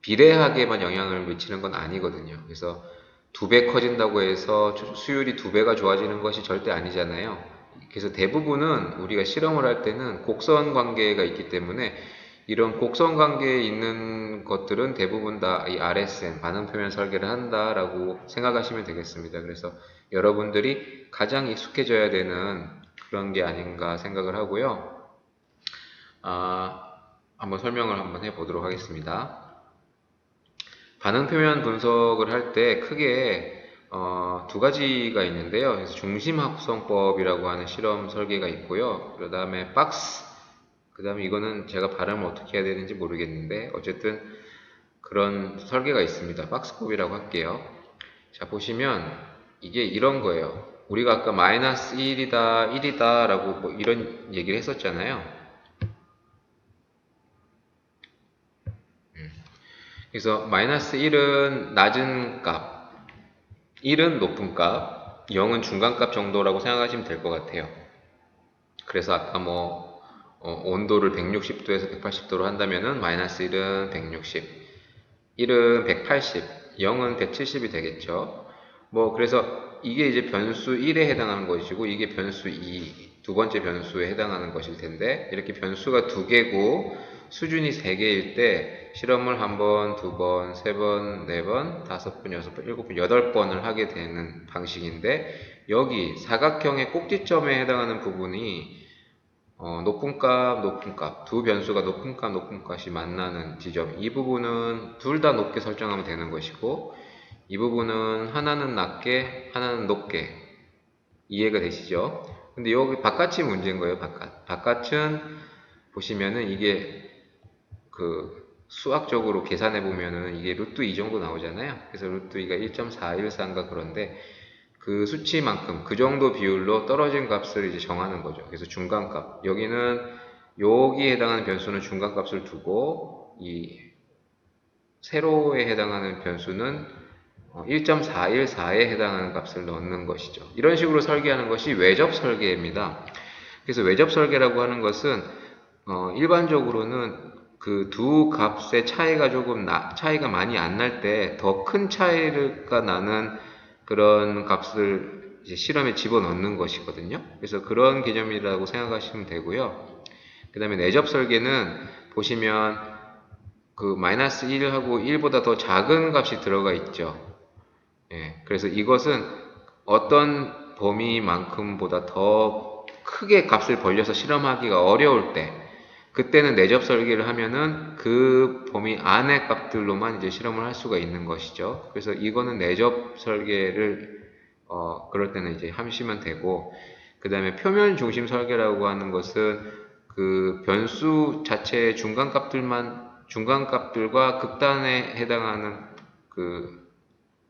비례하게만 영향을 미치는 건 아니거든요. 그래서 2배 커진다고 해서 수율이 2배가 좋아지는 것이 절대 아니잖아요. 그래서 대부분은 우리가 실험을 할 때는 곡선 관계가 있기 때문에 이런 곡선 관계에 있는 것들은 대부분 다 이 RSM, 반응 표면 설계를 한다라고 생각하시면 되겠습니다. 그래서 여러분들이 가장 익숙해져야 되는 그런 게 아닌가 생각을 하고요. 한번 설명을 한번 해보도록 하겠습니다. 반응 표면 분석을 할 때 크게 두 가지가 있는데요. 그래서 중심 합성법이라고 하는 실험 설계가 있고요. 그 다음에 박스, 그 다음에 이거는 제가 발음을 어떻게 해야 되는지 모르겠는데 어쨌든 그런 설계가 있습니다. 박스법이라고 할게요. 자, 보시면 이게 이런 거예요. 우리가 아까 마이너스 1이다, 1이다 라고 뭐 이런 얘기를 했었잖아요. 그래서 마이너스 1은 낮은 값, 1은 높은 값, 0은 중간값 정도라고 생각하시면 될 것 같아요. 그래서 아까 뭐 온도를 160도에서 180도로 한다면은 마이너스 1은 160, 1은 180, 0은 170이 되겠죠. 뭐 그래서 이게 이제 변수 1에 해당하는 것이고 이게 변수 2, 두 번째 변수에 해당하는 것일 텐데 이렇게 변수가 두 개고 수준이 3개일 때 실험을 한 번, 두 번, 세 번, 네 번, 다섯 번, 여섯 번, 일곱 번, 8번을 하게 되는 방식인데 여기 사각형의 꼭지점에 해당하는 부분이 높은 값, 높은 값, 두 변수가 높은 값, 높은 값이 만나는 지점. 이 부분은 둘 다 높게 설정하면 되는 것이고, 이 부분은 하나는 낮게, 하나는 높게. 이해가 되시죠? 근데 여기 바깥이 문제인 거예요, 바깥. 바깥은 보시면은 이게 그 수학적으로 계산해 보면은 이게 루트 2 정도 나오잖아요. 그래서 루트 2가 1.414인가 그런데 그 수치만큼 그 정도 비율로 떨어진 값을 이제 정하는 거죠. 그래서 중간값. 여기에 해당하는 변수는 중간값을 두고 이 세로에 해당하는 변수는 1.414에 해당하는 값을 넣는 것이죠. 이런 식으로 설계하는 것이 외접 설계입니다. 그래서 외접 설계라고 하는 것은 일반적으로는 그 두 값의 차이가 많이 안 날 때 더 큰 차이가 나는 그런 값을 이제 실험에 집어넣는 것이거든요. 그래서 그런 개념이라고 생각하시면 되고요. 그 다음에 내접 설계는 보시면 그 마이너스 1하고 1보다 더 작은 값이 들어가 있죠. 예, 그래서 이것은 어떤 범위만큼보다 더 크게 값을 벌려서 실험하기가 어려울 때 그때는 내접 설계를 하면은 그 범위 안의 값들로만 이제 실험을 할 수가 있는 것이죠. 그래서 이거는 내접 설계를 그럴 때는 이제 하시면 되고 그 다음에 표면 중심 설계라고 하는 것은 그 변수 자체의 중간값들과 극단에 해당하는 그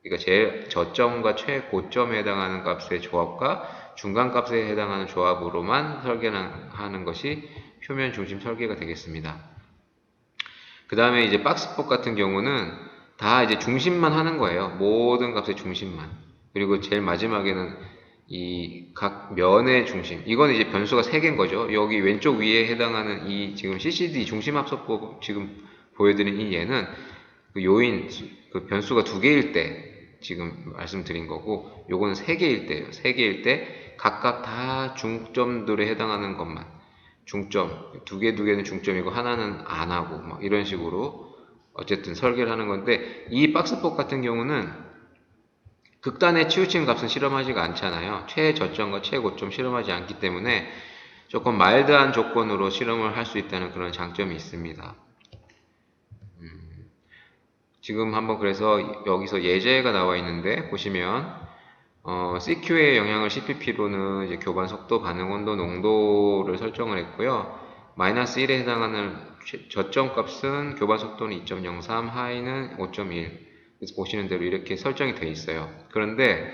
그러니까 제일 저점과 최고점에 해당하는 값의 조합과 중간값에 해당하는 조합으로만 설계하는 것이 표면 중심 설계가 되겠습니다. 그 다음에 이제 박스법 같은 경우는 다 이제 중심만 하는 거예요. 모든 값의 중심만. 그리고 제일 마지막에는 이 각 면의 중심. 이건 이제 변수가 3개인 거죠. 여기 왼쪽 위에 해당하는 이 지금 CCD 중심합성법 지금 보여드린 이 얘는 그 요인, 그 변수가 2개일 때 지금 말씀드린 거고, 요거는 3개일 때예요. 3개일 때 각각 다 중점들에 해당하는 것만. 중점, 두 개는 중점이고 하나는 안 하고 막 이런 식으로 어쨌든 설계를 하는 건데, 이 박스법 같은 경우는 극단에 치우친 값은 실험하지가 않잖아요. 최저점과 최고점 실험하지 않기 때문에 조금 마일드한 조건으로 실험을 할 수 있다는 그런 장점이 있습니다. 지금 한번 그래서 여기서 예제가 나와 있는데 보시면 CQ의 영향을 CPP로는 이제 교반 속도, 반응 온도, 농도를 설정을 했고요. 마이너스 1에 해당하는 저점 값은 교반 속도는 2.03, 하이는 5.1. 그래서 보시는 대로 이렇게 설정이 되어 있어요. 그런데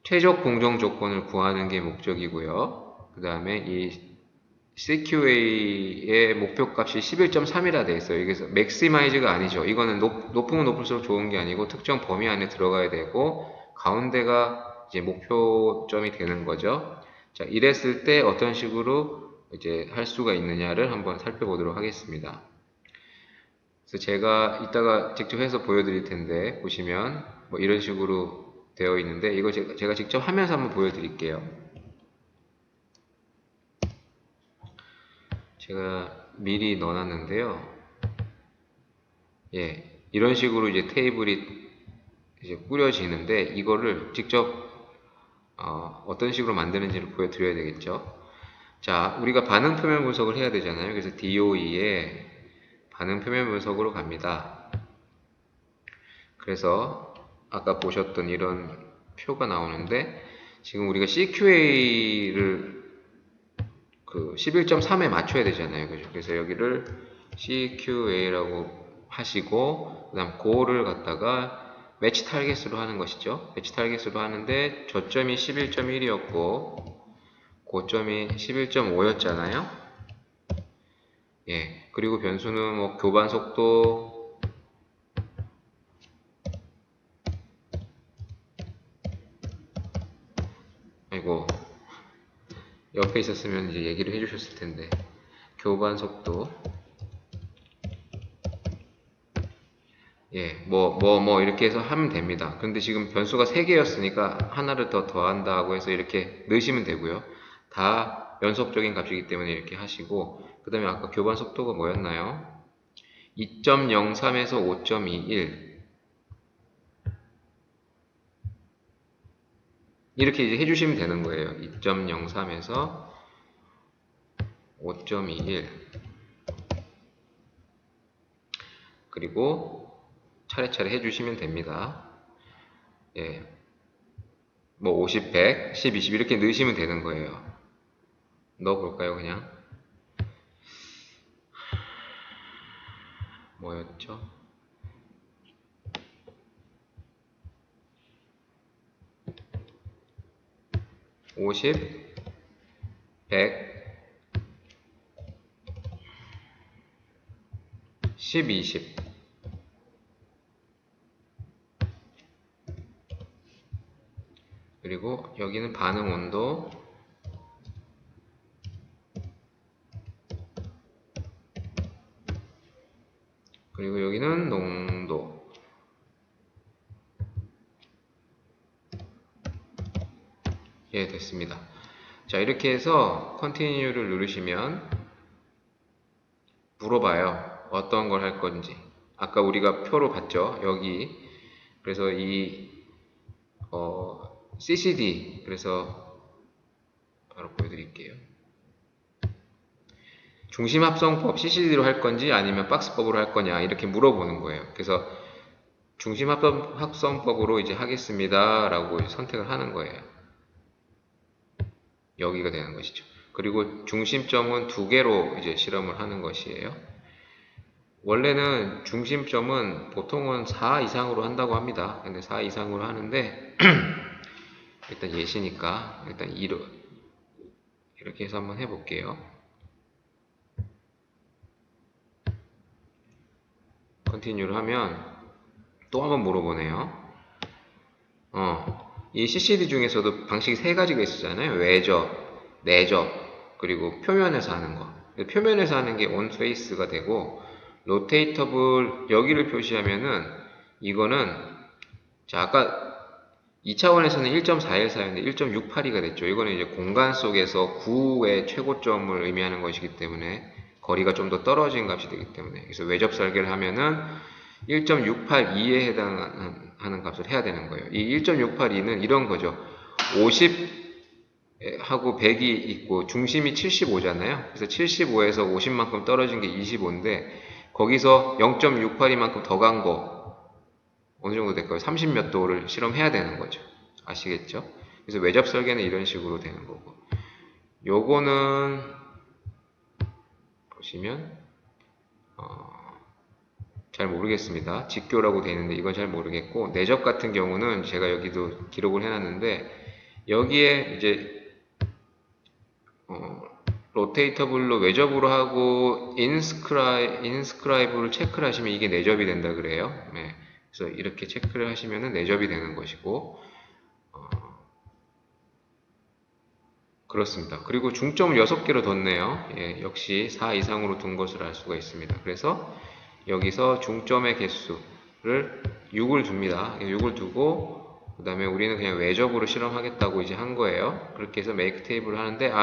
최적 공정 조건을 구하는 게 목적이고요. 그 다음에 이 CQA의 목표값이 11.3이라 되어 있어요. 그래서 맥시마이즈가 아니죠. 이거는 높으면 높을수록 좋은 게 아니고 특정 범위 안에 들어가야 되고 가운데가 이제 목표점이 되는 거죠. 자, 이랬을 때 어떤 식으로 이제 할 수가 있느냐를 한번 살펴보도록 하겠습니다. 그래서 제가 이따가 직접 해서 보여드릴 텐데 보시면 뭐 이런 식으로 되어 있는데 이거 제가 직접 하면서 한번 보여드릴게요. 제가 미리 넣어놨는데요. 예, 이런 식으로 이제 테이블이 이제 꾸려지는데 이거를 직접 어떤 식으로 만드는지를 보여드려야 되겠죠. 자, 우리가 반응 표면 분석을 해야 되잖아요. 그래서 DOE에 반응 표면 분석으로 갑니다. 그래서 아까 보셨던 이런 표가 나오는데 지금 우리가 CQA를 그 11.3에 맞춰야 되잖아요. 그죠? 그래서 여기를 CQA라고 하시고, 그 다음 고를 갖다가 매치 타겟으로 하는 것이죠. 매치 타겟으로 하는데, 저점이 11.1이었고, 고점이 11.5였잖아요. 예. 그리고 변수는 뭐 교반 속도, 아이고, 옆에 있었으면 이제 얘기를 해주셨을 텐데, 교반 속도, 예, 이렇게 해서 하면 됩니다. 근데 지금 변수가 3개였으니까 하나를 더 더한다고 해서 이렇게 넣으시면 되고요. 다 연속적인 값이기 때문에 이렇게 하시고, 그 다음에 아까 교반 속도가 뭐였나요? 2.03에서 5.21. 이렇게 이제 해주시면 되는 거예요. 2.03에서 5.21. 그리고 차례차례 해주시면 됩니다. 예. 뭐 50, 100, 10, 20 이렇게 넣으시면 되는 거예요. 넣어볼까요, 그냥? 뭐였죠? 50, 100, 10, 20. 그리고 여기는 반응 온도, 그리고 여기는 농도. 예, 됐습니다. 자, 이렇게 해서 Continue를 누르시면 물어봐요. 어떤 걸 할 건지. 아까 우리가 표로 봤죠? 여기. 그래서 이 CCD, 그래서 바로 보여드릴게요. 중심합성법 CCD로 할 건지 아니면 박스법으로 할 거냐 이렇게 물어보는 거예요. 그래서 중심합성법으로 이제 하겠습니다 라고 선택을 하는 거예요. 여기가 되는 것이죠. 그리고 중심점은 2개로 이제 실험을 하는 것이에요. 원래는 중심점은 보통은 4 이상으로 한다고 합니다. 근데 4 이상으로 하는데 일단 예시니까 일단 2로 이렇게 해서 한번 해볼게요. 컨티뉴를 하면 또 한번 물어보네요. 이 CCD 중에서도 방식이 세 가지가 있었잖아요. 외접, 내접, 그리고 표면에서 하는 거. 표면에서 하는 게 on face가 되고, 로테이터블 여기를 표시하면은 이거는 자 아까 2차원에서는 1.414였는데 1.682가 됐죠. 이거는 이제 공간 속에서 구의 최고점을 의미하는 것이기 때문에 거리가 좀 더 떨어진 값이 되기 때문에 그래서 외접 설계를 하면은 1.682에 해당하는 값을 해야 되는 거예요. 이 1.682는 이런 거죠. 50하고 100이 있고 중심이 75잖아요. 그래서 75에서 50만큼 떨어진 게 25인데 거기서 0.682만큼 더 간 거 어느 정도 될까요? 30 몇 도를 실험해야 되는 거죠. 아시겠죠? 그래서 외접 설계는 이런 식으로 되는 거고 요거는 보시면 잘 모르겠습니다. 직교라고 되어 있는데 이건 잘 모르겠고 내접 같은 경우는 제가 여기도 기록을 해놨는데 여기에 이제 로테이터블로 외접으로 하고 인스크라이브를 체크를 하시면 이게 내접이 된다 그래요. 네. 그래서 이렇게 체크를 하시면 내접이 되는 것이고 그렇습니다. 그리고 중점을 6개로 뒀네요. 예, 역시 4 이상으로 둔 것을 알 수가 있습니다. 그래서 여기서 중점의 개수를 6을 둡니다. 6을 두고 그 다음에 우리는 그냥 외접으로 실험하겠다고 이제 한 거예요. 그렇게 해서 메이크 테이블을 하는데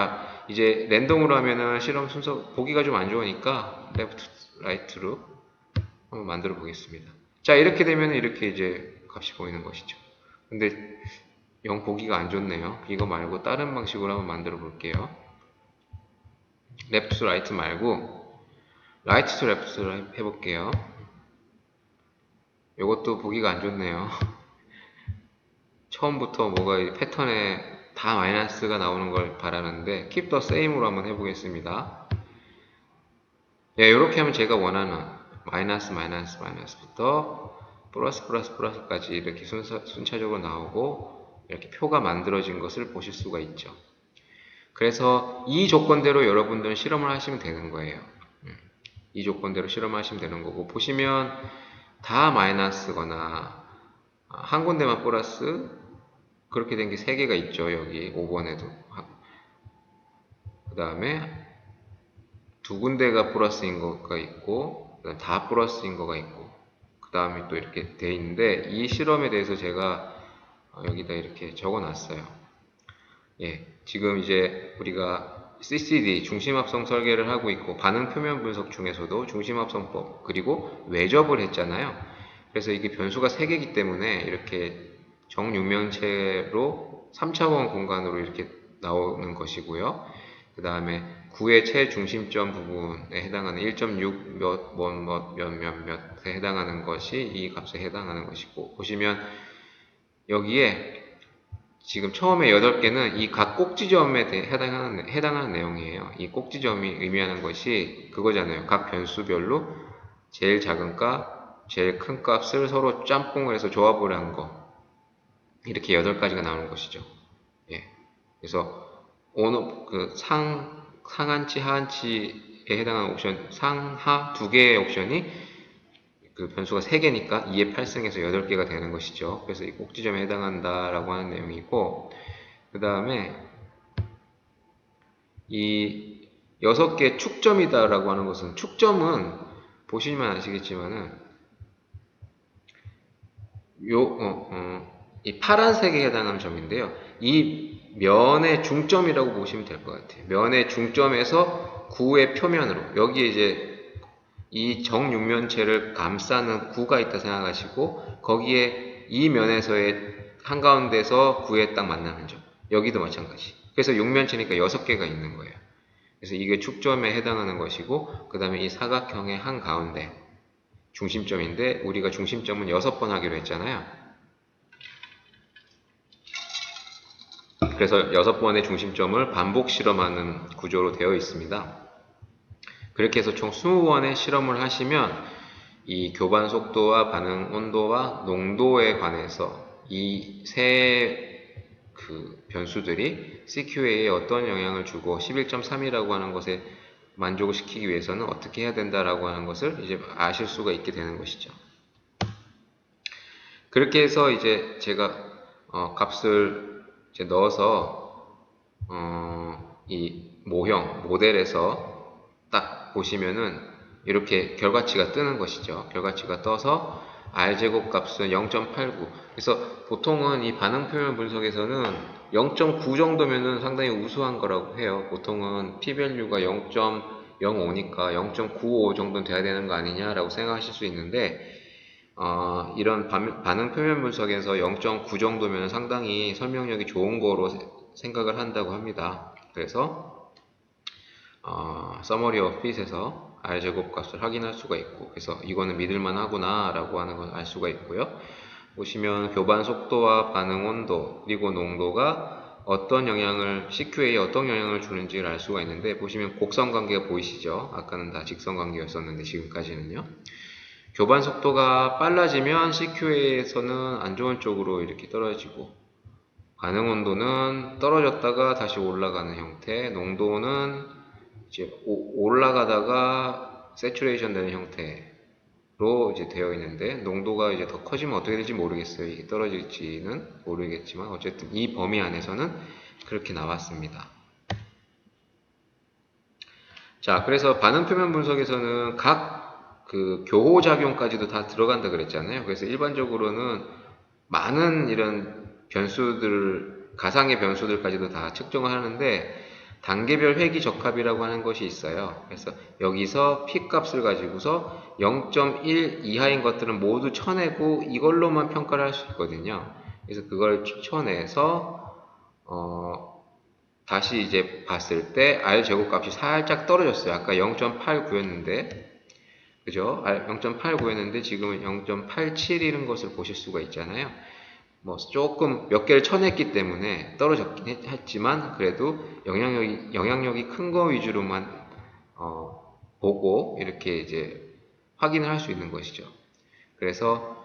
이제 랜덤으로 하면은 실험 순서 보기가 좀 안 좋으니까 레프트 라이트로 한번 만들어 보겠습니다. 자 이렇게 되면 이렇게 이제 값이 보이는 것이죠. 근데 영 보기가 안 좋네요. 이거 말고 다른 방식으로 한번 만들어 볼게요. 레프트 라이트 말고 라이트 투 레프트 해볼게요. 이것도 보기가 안 좋네요. 처음부터 뭐가 패턴에 다 마이너스가 나오는 걸 바라는데 keep the same으로 한번 해보겠습니다. 예, 이렇게 하면 제가 원하는 마이너스부터 플러스까지 이렇게 순차적으로 나오고 이렇게 표가 만들어진 것을 보실 수가 있죠. 그래서 이 조건대로 여러분들은 실험을 하시면 되는 거예요. 이 조건대로 실험하시면 되는 거고 보시면 다 마이너스거나 한 군데만 플러스 그렇게 된 게 3개가 있죠. 여기 5번에도 그 다음에 두 군데가 플러스인 거가 있고 다 플러스인 거가 있고 그 다음에 또 이렇게 돼 있는데 이 실험에 대해서 제가 여기다 이렇게 적어 놨어요. 예, 지금 이제 우리가 CCD 중심합성 설계를 하고 있고 반응 표면 분석 중에서도 중심합성법 그리고 외접을 했잖아요. 그래서 이게 변수가 3개이기 때문에 이렇게 정육면체로 3차원 공간으로 이렇게 나오는 것이고요. 그 다음에 9의 최중심점 부분에 해당하는 1.6 몇몇몇몇에 해당하는 것이 이 값에 해당하는 것이고 보시면 여기에 지금 처음에 8개는 이 각 꼭지점에 해당하는 내용이에요. 이 꼭지점이 의미하는 것이 그거잖아요. 각 변수별로 제일 작은 값, 제일 큰 값을 서로 짬뽕을 해서 조합을 한 거. 이렇게 8가지가 나오는 것이죠. 예. 그래서 상한치, 하한치에 해당하는 옵션, 상하 2개의 옵션이 그 변수가 3개니까 2의 8승에서 8개가 되는 것이죠. 그래서 이 꼭지점에 해당한다라고 하는 내용이고, 그 다음에 이 6개 축점이다라고 하는 것은, 축점은 보시면 아시겠지만은, 이 파란색에 해당하는 점인데요. 이 면의 중점이라고 보시면 될 것 같아요. 면의 중점에서 구의 표면으로, 여기에 이제 이 정육면체를 감싸는 구가 있다 생각하시고 거기에 이 면에서의 한가운데서 구에 딱 만나는 점 여기도 마찬가지 그래서 육면체니까 6개가 있는 거예요. 그래서 이게 축점에 해당하는 것이고 그 다음에 이 사각형의 한가운데 중심점인데 우리가 중심점은 6번 하기로 했잖아요. 그래서 6번의 중심점을 반복 실험하는 구조로 되어 있습니다. 그렇게 해서 총 20번의 실험을 하시면 이 교반 속도와 반응 온도와 농도에 관해서 이 세 그 변수들이 CQA에 어떤 영향을 주고 11.3이라고 하는 것에 만족을 시키기 위해서는 어떻게 해야 된다라고 하는 것을 이제 아실 수가 있게 되는 것이죠. 그렇게 해서 이제 제가 값을 이제 넣어서 이 모형 모델에서 딱 보시면은 이렇게 결과치가 뜨는 것이죠. 결과치가 떠서 R제곱 값은 0.89. 그래서 보통은 이 반응 표현 분석에서는 0.9 정도면은 상당히 우수한 거라고 해요. 보통은 p-value가 0.05니까 0.95 정도는 돼야 되는 거 아니냐라고 생각하실 수 있는데 이런 반응 표현 분석에서 0.9 정도면 상당히 설명력이 좋은 거로 생각을 한다고 합니다. 그래서 Summary of Fit에서 R제곱 값을 확인할 수가 있고, 그래서 이거는 믿을만 하구나 라고 하는 걸 알 수가 있고요. 보시면 교반 속도와 반응 온도 그리고 농도가 어떤 영향을 CQA에 어떤 영향을 주는지를 알 수가 있는데, 보시면 곡선 관계가 보이시죠? 아까는 다 직선 관계였었는데 지금까지는요. 교반 속도가 빨라지면 CQA에서는 안 좋은 쪽으로 이렇게 떨어지고, 반응 온도는 떨어졌다가 다시 올라가는 형태, 농도는 이제 올라가다가 세츄레이션 되는 형태로 이제 되어 있는데, 농도가 이제 더 커지면 어떻게 될지 모르겠어요. 이게 떨어질지는 모르겠지만 어쨌든 이 범위 안에서는 그렇게 나왔습니다. 자, 그래서 반응 표면 분석에서는 각 그 교호작용까지도 다 들어간다 그랬잖아요. 그래서 일반적으로는 많은 이런 변수들, 가상의 변수들까지도 다 측정을 하는데, 단계별 회귀 적합이라고 하는 것이 있어요. 그래서 여기서 p 값을 가지고서 0.1 이하인 것들은 모두 쳐내고 이걸로만 평가를 할 수 있거든요. 그래서 그걸 쳐내서 다시 이제 봤을 때 R 제곱값이 살짝 떨어졌어요. 아까 0.89였는데, 그죠? 0.89였는데 지금은 0.87이라는 것을 보실 수가 있잖아요. 뭐 조금 몇 개를 쳐냈기 때문에 떨어졌긴 했지만, 그래도 영향력이 큰 거 위주로만 보고 이렇게 이제 확인을 할 수 있는 것이죠. 그래서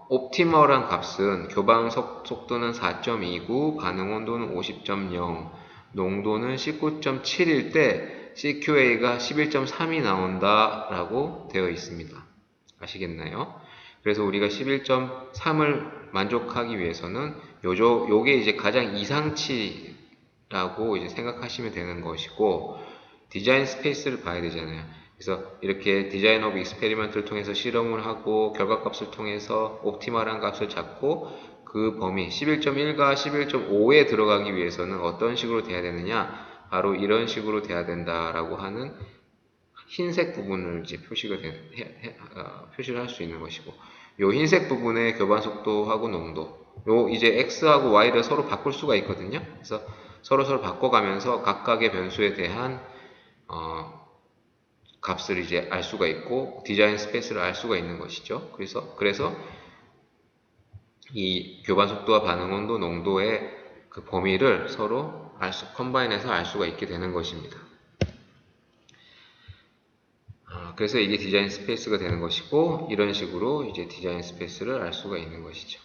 옵티멀한 값은 교반 속도는 4.29, 반응 온도는 50.0, 농도는 19.7일 때 CQA가 11.3이 나온다 라고 되어 있습니다. 아시겠나요? 그래서 우리가 11.3을 만족하기 위해서는 요게 이제 가장 이상치라고 이제 생각하시면 되는 것이고, 디자인 스페이스를 봐야 되잖아요. 그래서 이렇게 디자인 오브 익스페리먼트를 통해서 실험을 하고 결과값을 통해서 옵티멀한 값을 잡고, 그 범위 11.1과 11.5에 들어가기 위해서는 어떤 식으로 돼야 되느냐, 바로 이런 식으로 돼야 된다라고 하는 흰색 부분을 이제 표시를 할 수 있는 것이고, 요 흰색 부분의 교반 속도하고 농도, 요 이제 x하고 y를 서로 바꿀 수가 있거든요. 그래서 서로 바꿔가면서 각각의 변수에 대한 값을 이제 알 수가 있고, 디자인 스페이스를 알 수가 있는 것이죠. 그래서 이 교반 속도와 반응 온도, 농도의 그 범위를 서로 컴바인해서 알 수가 있게 되는 것입니다. 그래서 이게 디자인 스페이스가 되는 것이고, 이런 식으로 이제 디자인 스페이스를 알 수가 있는 것이죠.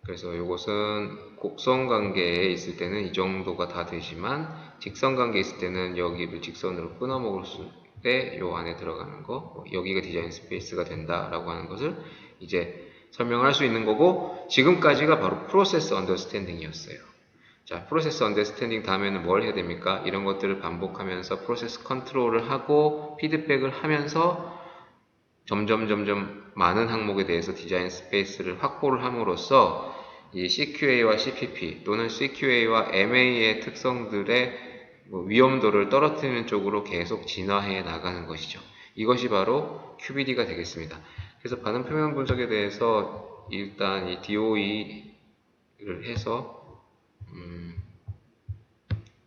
그래서 이것은 곡선 관계에 있을 때는 이 정도가 다 되지만, 직선 관계에 있을 때는 여기를 직선으로 끊어 먹을 때 요 안에 들어가는 거, 여기가 디자인 스페이스가 된다라고 하는 것을 이제 설명을 할 수 있는 거고, 지금까지가 바로 프로세스 언더스탠딩이었어요. 자, 프로세스 언더스탠딩 다음에는 뭘 해야 됩니까? 이런 것들을 반복하면서 프로세스 컨트롤을 하고 피드백을 하면서 점점 많은 항목에 대해서 디자인 스페이스를 확보를 함으로써 이 CQA와 CPP 또는 CQA와 MA의 특성들의 위험도를 떨어뜨리는 쪽으로 계속 진화해 나가는 것이죠. 이것이 바로 QBD가 되겠습니다. 그래서 반응 표면 분석에 대해서 일단 이 DOE를 해서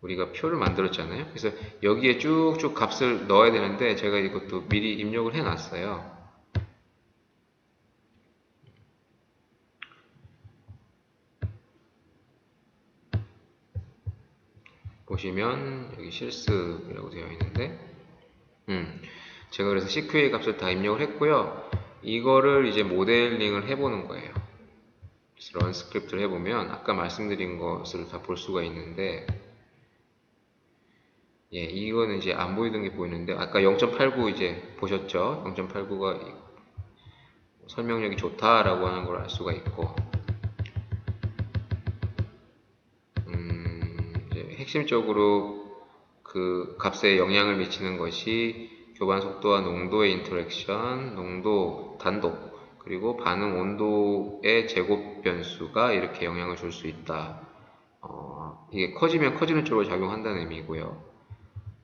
우리가 표를 만들었잖아요. 그래서 여기에 쭉쭉 값을 넣어야 되는데 제가 이것도 미리 입력을 해 놨어요. 보시면 여기 실습이라고 되어 있는데, 제가 그래서 CQA 값을 다 입력을 했고요. 이거를 이제 모델링을 해보는 거예요. 그래서 런 스크립트를 해보면 아까 말씀드린 것을 다 볼 수가 있는데, 예, 이거는 이제 안 보이던 게 보이는데, 아까 0.89 이제 보셨죠? 0.89가 설명력이 좋다라고 하는 걸 알 수가 있고, 이제 핵심적으로 그 값에 영향을 미치는 것이 교반 속도와 농도의 인터랙션, 농도, 단독, 그리고 반응 온도의 제곱 변수가 이렇게 영향을 줄 수 있다. 이게 커지면 커지는 쪽으로 작용한다는 의미고요.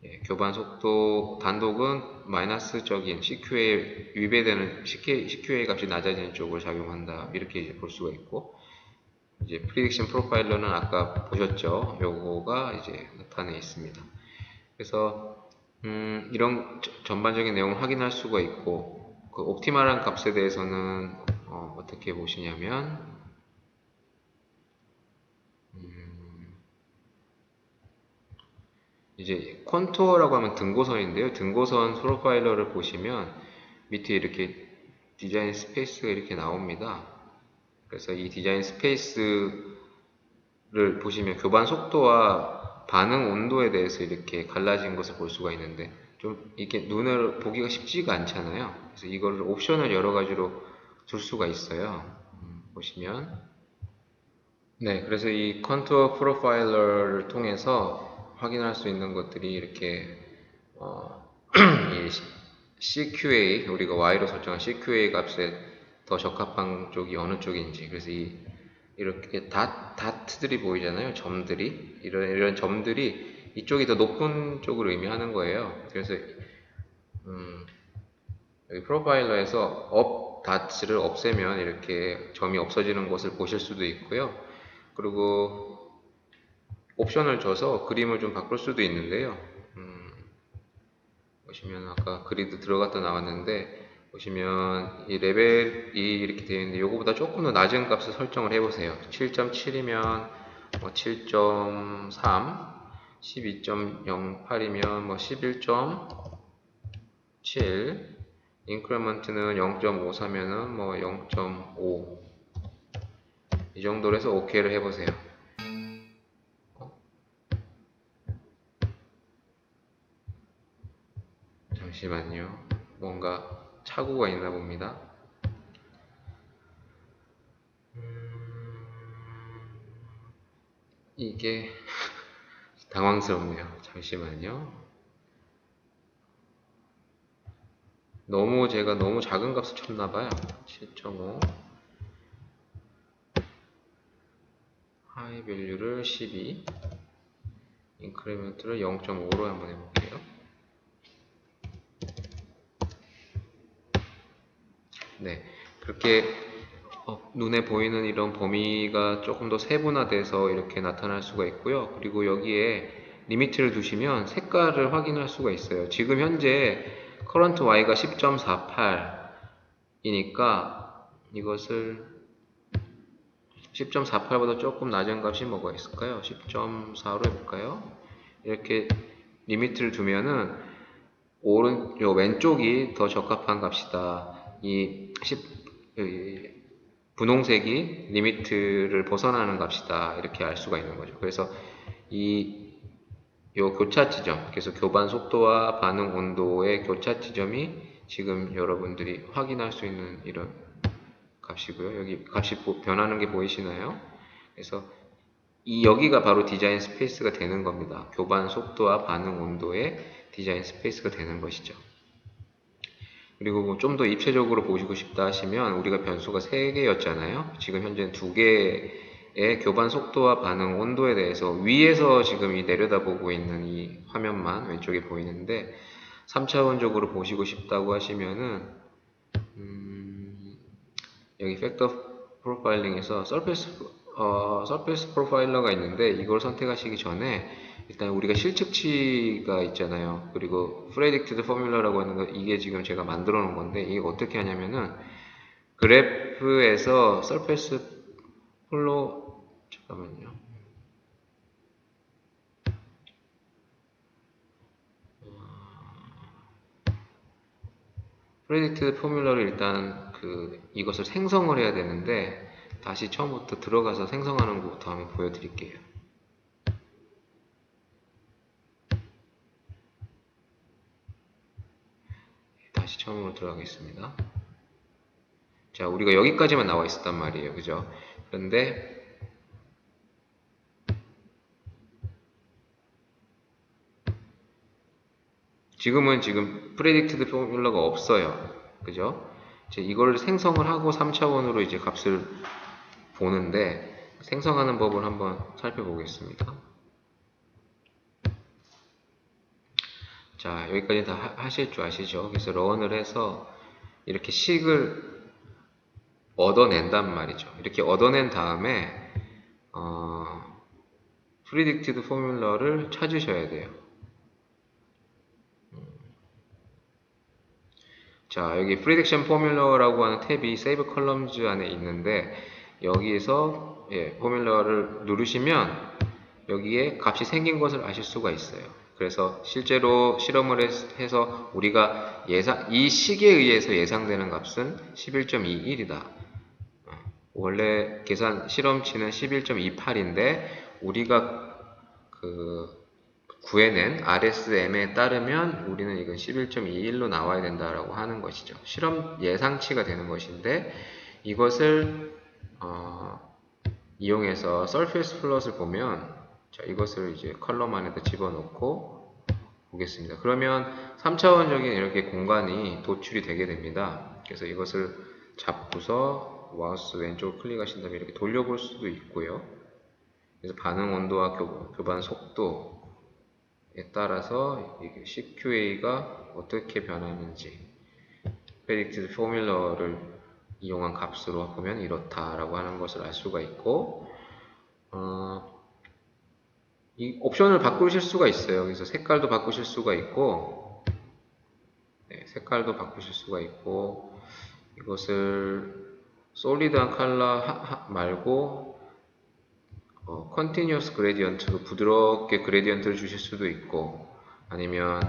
예, 교반 속도 단독은 마이너스적인 CQ에 위배되는 CQA 값이 낮아지는 쪽으로 작용한다. 이렇게 이제 볼 수가 있고, 이제 프리딕션 프로파일러는 아까 보셨죠? 요거가 이제 나타내 있습니다. 그래서 이런 전반적인 내용을 확인할 수가 있고, 그 옵티멀한 값에 대해서는 어떻게 보시냐면, 이제 컨투어라고 하면 등고선인데요. 등고선 프로파일러를 보시면 밑에 이렇게 디자인 스페이스가 이렇게 나옵니다. 그래서 이 디자인 스페이스를 보시면 교반 속도와 반응 온도에 대해서 이렇게 갈라진 것을 볼 수가 있는데, 좀 이렇게 눈으로 보기가 쉽지가 않잖아요. 그래서 이거를 옵션을 여러 가지로 둘 수가 있어요. 보시면, 네, 그래서 이 컨투어 프로파일러를 통해서 확인할 수 있는 것들이 이렇게 이 CQA, 우리가 Y로 설정한 CQA 값에 더 적합한 쪽이 어느 쪽인지, 그래서 이렇게 다트들이 보이잖아요. 점들이, 이런 점들이 이쪽이 더 높은 쪽을 의미하는 거예요. 그래서 여기 프로파일러에서 업 다트를 없애면 이렇게 점이 없어지는 것을 보실 수도 있고요. 그리고 옵션을 줘서 그림을 좀 바꿀 수도 있는데요. 보시면 아까 그리드 들어갔다 나왔는데, 보시면 이 레벨이 이렇게 되어 있는데 요거보다 조금 더 낮은 값을 설정을 해 보세요. 7.7이면 뭐 7.3, 12.08이면 뭐 11.7, 인크리먼트는 0.53면은 뭐 0.5, 이 정도로 해서 OK를 해 보세요. 잠시만요. 뭔가 착오가 있나 봅니다. 이게 당황스럽네요. 잠시만요. 제가 너무 작은 값을 쳤나봐요. 7.5 하이 밸류를 12, 인크리먼트를 0.5로 한번 해볼게요. 네, 그렇게 눈에 보이는 이런 범위가 조금 더 세분화돼서 이렇게 나타날 수가 있고요. 그리고 여기에 리미트를 두시면 색깔을 확인할 수가 있어요. 지금 현재 current y가 10.48이니까 이것을 10.48보다 조금 낮은 값이 뭐가 있을까요? 10.4로 해볼까요? 이렇게 리미트를 두면은 요 왼쪽이 더 적합한 값이다. 이 분홍색이 리미트를 벗어나는 값이다. 이렇게 알 수가 있는 거죠. 그래서 요 교차 지점, 그래서 교반 속도와 반응 온도의 교차 지점이 지금 여러분들이 확인할 수 있는 이런 값이고요. 여기 값이 변하는 게 보이시나요? 그래서 여기가 바로 디자인 스페이스가 되는 겁니다. 교반 속도와 반응 온도의 디자인 스페이스가 되는 것이죠. 그리고 뭐 좀 더 입체적으로 보시고 싶다 하시면 우리가 변수가 3개였잖아요. 지금 현재는 2개의 교반 속도와 반응 온도에 대해서 위에서 지금 이 내려다보고 있는 이 화면만 왼쪽에 보이는데, 3차원적으로 보시고 싶다고 하시면은 여기 팩터 프로파일링에서 서페이스 프로파일러가 있는데, 이걸 선택하시기 전에 일단 우리가 실측치가 있잖아요. 그리고 predicted formula라고 하는 거, 이게 지금 제가 만들어 놓은 건데, 이게 어떻게 하냐면은 그래프에서 서페이스 플로, 잠깐만요. 프레딕티드 포뮬러를 일단 이것을 생성을 해야 되는데, 다시 처음부터 들어가서 생성하는 것부터 한번 보여드릴게요. 다시 처음으로 들어가겠습니다. 자, 우리가 여기까지만 나와 있었단 말이에요. 그죠? 그런데 지금 프레딕티드 포뮬러가 없어요. 그죠? 이제 이걸 생성을 하고 3차원으로 이제 값을 보는데, 생성하는 법을 한번 살펴보겠습니다. 자, 여기까지 다 하실 줄 아시죠? 그래서 런을 해서 이렇게 식을 얻어낸단 말이죠. 이렇게 얻어낸 다음에 프리딕티드 포뮬러를 찾으셔야 돼요. 자, 여기 프리딕션 포뮬러라고 하는 탭이 Save Columns 안에 있는데, 여기에서 포뮬러를 누르시면 여기에 값이 생긴 것을 아실 수가 있어요. 그래서 실제로 실험을 해서 우리가 이 식에 의해서 예상되는 값은 11.21이다. 원래 계산 실험치는 11.28인데 우리가 구해낸 RSM에 따르면 우리는 이건 11.21로 나와야 된다라고 하는 것이죠. 실험 예상치가 되는 것인데, 이것을 이용해서 surface plot을 보면, 자, 이것을 이제 컬럼 안에다 집어넣고 보겠습니다. 그러면 3차원적인 이렇게 공간이 도출이 되게 됩니다. 그래서 이것을 잡고서 마우스 왼쪽을 클릭하신 다음에 이렇게 돌려볼 수도 있고요. 그래서 반응 온도와 교반 속도에 따라서 이게 CQA가 어떻게 변하는지 프레딕티드 포뮬러를 이용한 값으로 보면 이렇다라고 하는 것을 알 수가 있고, 이 옵션을 바꾸실 수가 있어요. 그래서 색깔도 바꾸실 수가 있고, 색깔도 바꾸실 수가 있고, 이것을 솔리드한 컬러 말고 컨티뉴어스 그레디언트로 부드럽게 그레디언트를 주실 수도 있고, 아니면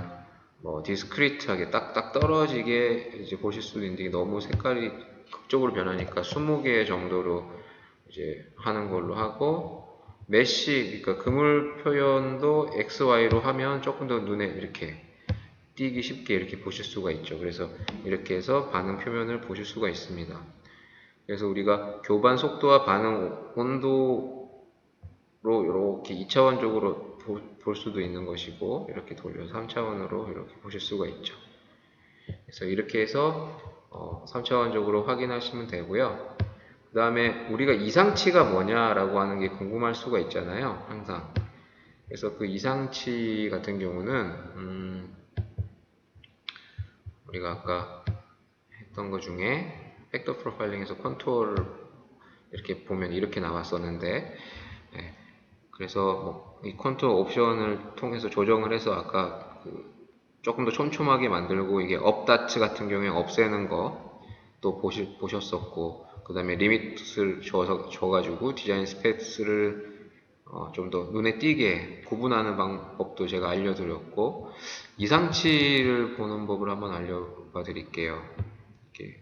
뭐 디스크리트하게 딱딱 떨어지게 이제 보실 수도 있는데, 너무 색깔이 극적으로 변하니까 20개 정도로 이제 하는 걸로 하고, 메쉬, 그러니까 그물 표현도 XY로 하면 조금 더 눈에 이렇게 띄기 쉽게 이렇게 보실 수가 있죠. 그래서 이렇게 해서 반응 표면을 보실 수가 있습니다. 그래서 우리가 교반 속도와 반응 온도로 이렇게 2차원적으로 볼 수도 있는 것이고, 이렇게 돌려서 3차원으로 이렇게 보실 수가 있죠. 그래서 이렇게 해서 3차원적으로 확인하시면 되고요. 그 다음에 우리가 이상치가 뭐냐라고 하는 게 궁금할 수가 있잖아요. 항상. 그래서 그 이상치 같은 경우는 우리가 아까 했던 것 중에 팩터 프로파일링에서 컨트롤을 이렇게 보면 이렇게 나왔었는데, 그래서 이 컨트롤 옵션을 통해서 조정을 해서 아까 조금 더 촘촘하게 만들고, 이게 업다트 같은 경우에 없애는 거 또 보셨었고, 그 다음에 리밋을 줘가지고 디자인 스펙스를 좀 더 눈에 띄게 구분하는 방법도 제가 알려드렸고, 이상치를 보는 법을 한번 알려봐 드릴게요. 이렇게.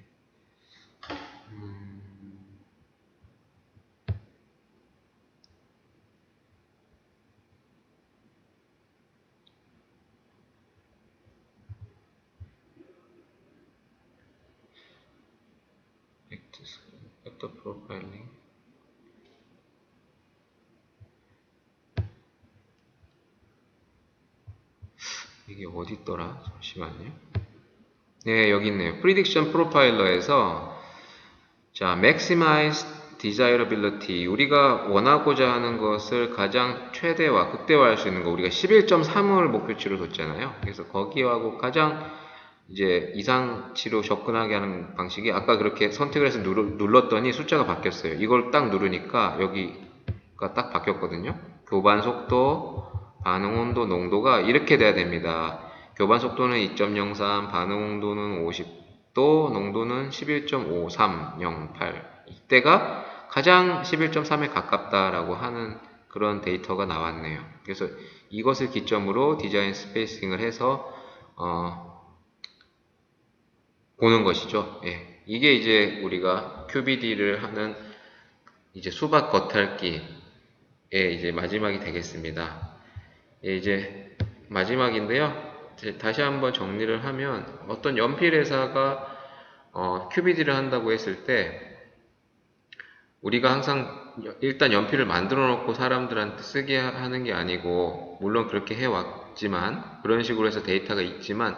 팩터 프로파일링. 이게 어디 있더라? 잠시만요. 네, 여기 있네요. 프리딕션 프로파일러에서, 자, maximize desirability, 우리가 원하고자 하는 것을 가장 최대화, 극대화할 수 있는 거, 우리가 11.3을 목표치로 뒀잖아요. 그래서 거기하고 가장 이제 이상치로 접근하게 하는 방식이, 아까 그렇게 선택을 해서 눌렀더니 숫자가 바뀌었어요. 이걸 딱 누르니까 여기가 딱 바뀌었거든요. 교반 속도, 반응 온도, 농도가 이렇게 돼야 됩니다. 교반 속도는 2.03, 반응 온도는 50도, 농도는 11.5308. 이때가 가장 11.3에 가깝다라고 하는 그런 데이터가 나왔네요. 그래서 이것을 기점으로 디자인 스페이싱을 해서 보는 것이죠. 예. 이게 이제 우리가 QBD를 하는 이제 수박 겉핥기의 이제 마지막이 되겠습니다. 예, 이제 마지막인데요. 다시 한번 정리를 하면 어떤 연필 회사가 QBD를 한다고 했을 때 우리가 항상 일단 연필을 만들어 놓고 사람들한테 쓰게 하는 게 아니고, 물론 그렇게 해왔지만, 그런 식으로 해서 데이터가 있지만,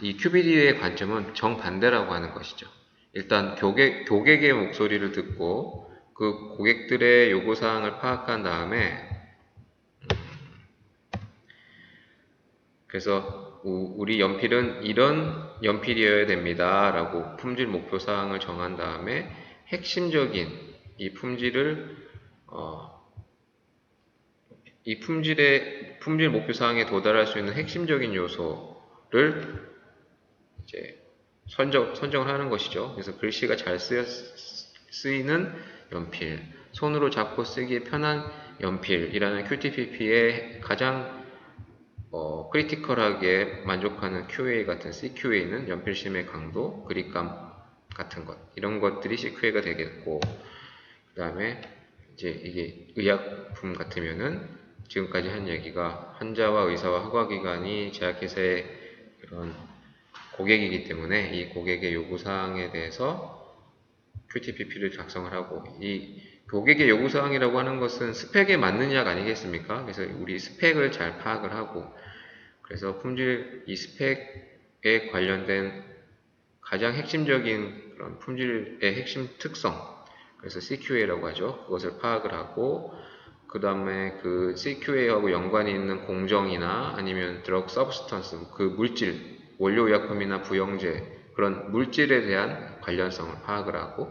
이 QBD의 관점은 정반대라고 하는 것이죠. 일단 고객의 목소리를 듣고 그 고객들의 요구사항을 파악한 다음에, 그래서 우리 연필은 이런 연필이어야 됩니다 라고 품질 목표사항을 정한 다음에 핵심적인 이 품질을 이 품질 목표사항에 도달할 수 있는 핵심적인 요소를 이제 선정을 하는 것이죠. 그래서 글씨가 잘 쓰이는 연필, 손으로 잡고 쓰기에 편한 연필이라는 QTPP의 가장 크리티컬하게 만족하는 QA 같은 CQA는 연필심의 강도, 그립감 같은 것, 이런 것들이 CQA가 되겠고, 그 다음에 이제 이게 의약품 같으면은 지금까지 한 얘기가 환자와 의사와 허가기관이 제약회사의 그런 고객이기 때문에 이 고객의 요구사항에 대해서 QTPP를 작성을 하고, 이 고객의 요구사항이라고 하는 것은 스펙에 맞는 약 아니겠습니까? 그래서 우리 스펙을 잘 파악을 하고, 그래서 이 스펙에 관련된 가장 핵심적인 그런 품질의 핵심 특성, 그래서 CQA라고 하죠. 그것을 파악을 하고, 그 다음에 그 CQA하고 연관이 있는 공정이나 아니면 드러그 서브스턴스, 그 물질, 원료의약품이나 부영제, 그런 물질에 대한 관련성을 파악을 하고,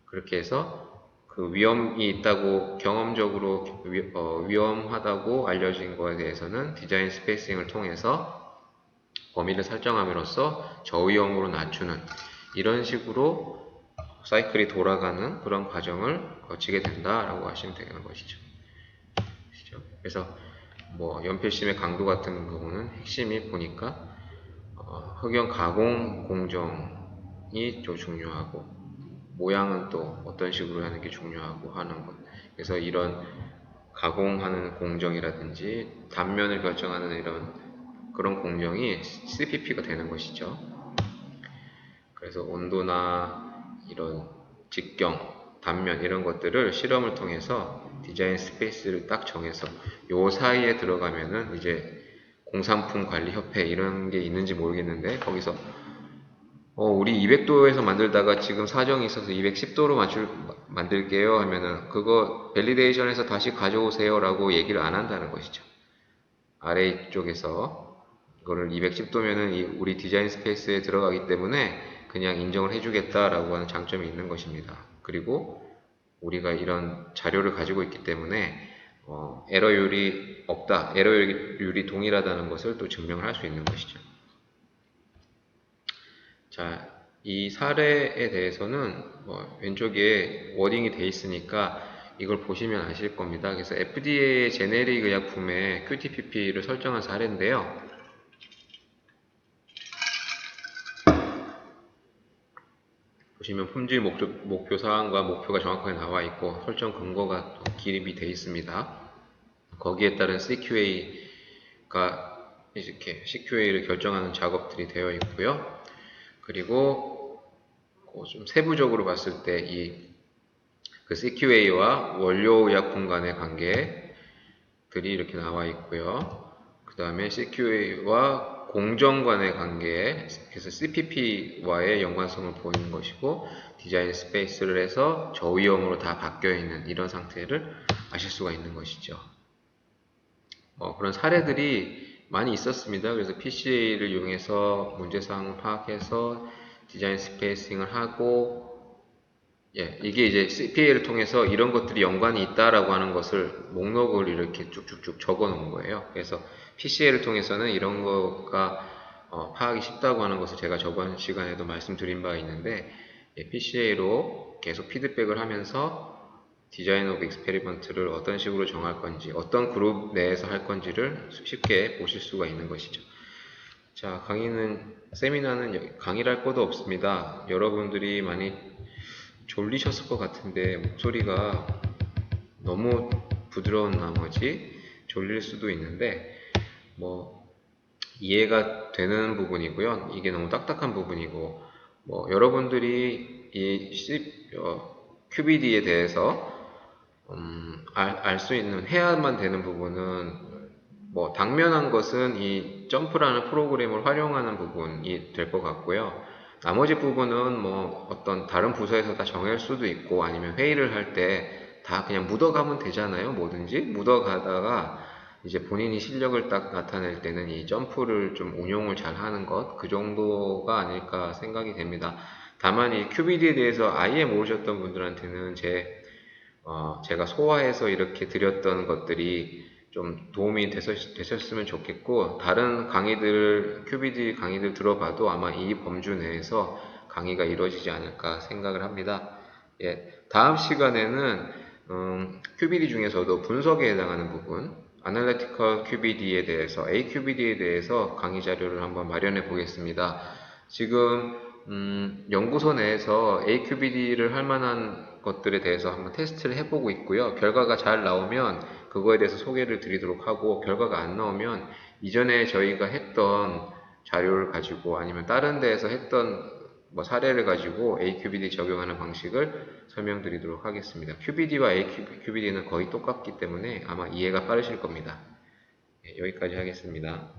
그렇게 해서 그 위험이 있다고 경험적으로 위험하다고 알려진 거에 대해서는 디자인 스페이싱을 통해서 범위를 설정함으로써 저위험으로 낮추는, 이런 식으로 사이클이 돌아가는 그런 과정을 거치게 된다라고 하시면 되는 것이죠. 그래서 뭐 연필심의 강도 같은 경우는 핵심이 보니까 흑연 가공 공정이 또 중요하고, 모양은 또 어떤 식으로 하는 게 중요하고 하는 것. 그래서 이런 가공하는 공정이라든지 단면을 결정하는 이런 그런 공정이 CPP가 되는 것이죠. 그래서 온도나 이런 직경, 단면 이런 것들을 실험을 통해서 디자인 스페이스를 딱 정해서 요 사이에 들어가면은 이제 공산품 관리 협회 이런 게 있는지 모르겠는데, 거기서 우리 200도에서 만들다가 지금 사정이 있어서 210도로 만들게요 하면은 그거 밸리데이션에서 다시 가져오세요 라고 얘기를 안 한다는 것이죠. 아래쪽에서 이거를 210도면은 우리 디자인 스페이스에 들어가기 때문에 그냥 인정을 해주겠다라고 하는 장점이 있는 것입니다. 그리고 우리가 이런 자료를 가지고 있기 때문에 에러율이 없다, 에러율이 동일하다는 것을 또 증명을 할 수 있는 것이죠. 자, 이 사례에 대해서는 왼쪽에 워딩이 되어 있으니까 이걸 보시면 아실 겁니다. 그래서 FDA 제네릭 의약품의 QTPP를 설정한 사례인데요. 보시면 품질 목표 사항과 목표가 정확하게 나와 있고 설정 근거가 기입이 되어 있습니다. 거기에 따른 CQA가 이렇게 CQA를 결정하는 작업들이 되어 있고요. 그리고 좀 세부적으로 봤을 때 그 CQA와 원료의약품 간의 관계들이 이렇게 나와 있고요. 그 다음에 CQA와 공정 간의 관계, 그래서 CPP와의 연관성을 보이는 것이고, 디자인 스페이스를 해서 저위험으로 다 바뀌어 있는 이런 상태를 아실 수가 있는 것이죠. 그런 사례들이 많이 있었습니다. 그래서 PCA를 이용해서 문제사항을 파악해서 디자인 스페이싱을 하고, 이게 이제 CPA를 통해서 이런 것들이 연관이 있다라고 하는 것을 목록을 이렇게 쭉쭉쭉 적어 놓은 거예요. 그래서 PCA를 통해서는 이런 거가 파악이 쉽다고 하는 것을 제가 저번 시간에도 말씀드린 바가 있는데, PCA로 계속 피드백을 하면서 디자인 오브 익스페리먼트를 어떤 식으로 정할 건지, 어떤 그룹 내에서 할 건지를 쉽게 보실 수가 있는 것이죠. 자, 세미나는 강의를 할 것도 없습니다. 여러분들이 많이 졸리셨을 것 같은데, 목소리가 너무 부드러운 나머지 졸릴 수도 있는데, 뭐, 이해가 되는 부분이고요. 이게 너무 딱딱한 부분이고, 여러분들이 QBD에 대해서 알 수 있는, 해야만 되는 부분은 당면한 것은 이 점프라는 프로그램을 활용하는 부분이 될 것 같고요. 나머지 부분은 어떤 다른 부서에서 다 정할 수도 있고 아니면 회의를 할 때 다 그냥 묻어가면 되잖아요. 뭐든지 묻어가다가 이제 본인이 실력을 딱 나타낼 때는 이 점프를 좀 운용을 잘 하는 것, 그 정도가 아닐까 생각이 됩니다. 다만 이 QBD에 대해서 아예 모르셨던 분들한테는 제가 소화해서 이렇게 드렸던 것들이 좀 도움이 되셨으면 좋겠고, 다른 QBD 강의들 들어봐도 아마 이 범주 내에서 강의가 이루어지지 않을까 생각을 합니다. 예, 다음 시간에는 QBD 중에서도 분석에 해당하는 부분, Analytical QBD에 대해서, AQBD에 대해서 강의 자료를 한번 마련해 보겠습니다. 지금 연구소 내에서 AQBD를 할 만한 것들에 대해서 한번 테스트를 해보고 있고요. 결과가 잘 나오면 그거에 대해서 소개를 드리도록 하고, 결과가 안 나오면 이전에 저희가 했던 자료를 가지고 아니면 다른 데에서 했던 사례를 가지고 AQBD 적용하는 방식을 설명드리도록 하겠습니다. QBD와 AQBD는 거의 똑같기 때문에 아마 이해가 빠르실 겁니다. 네, 여기까지 하겠습니다.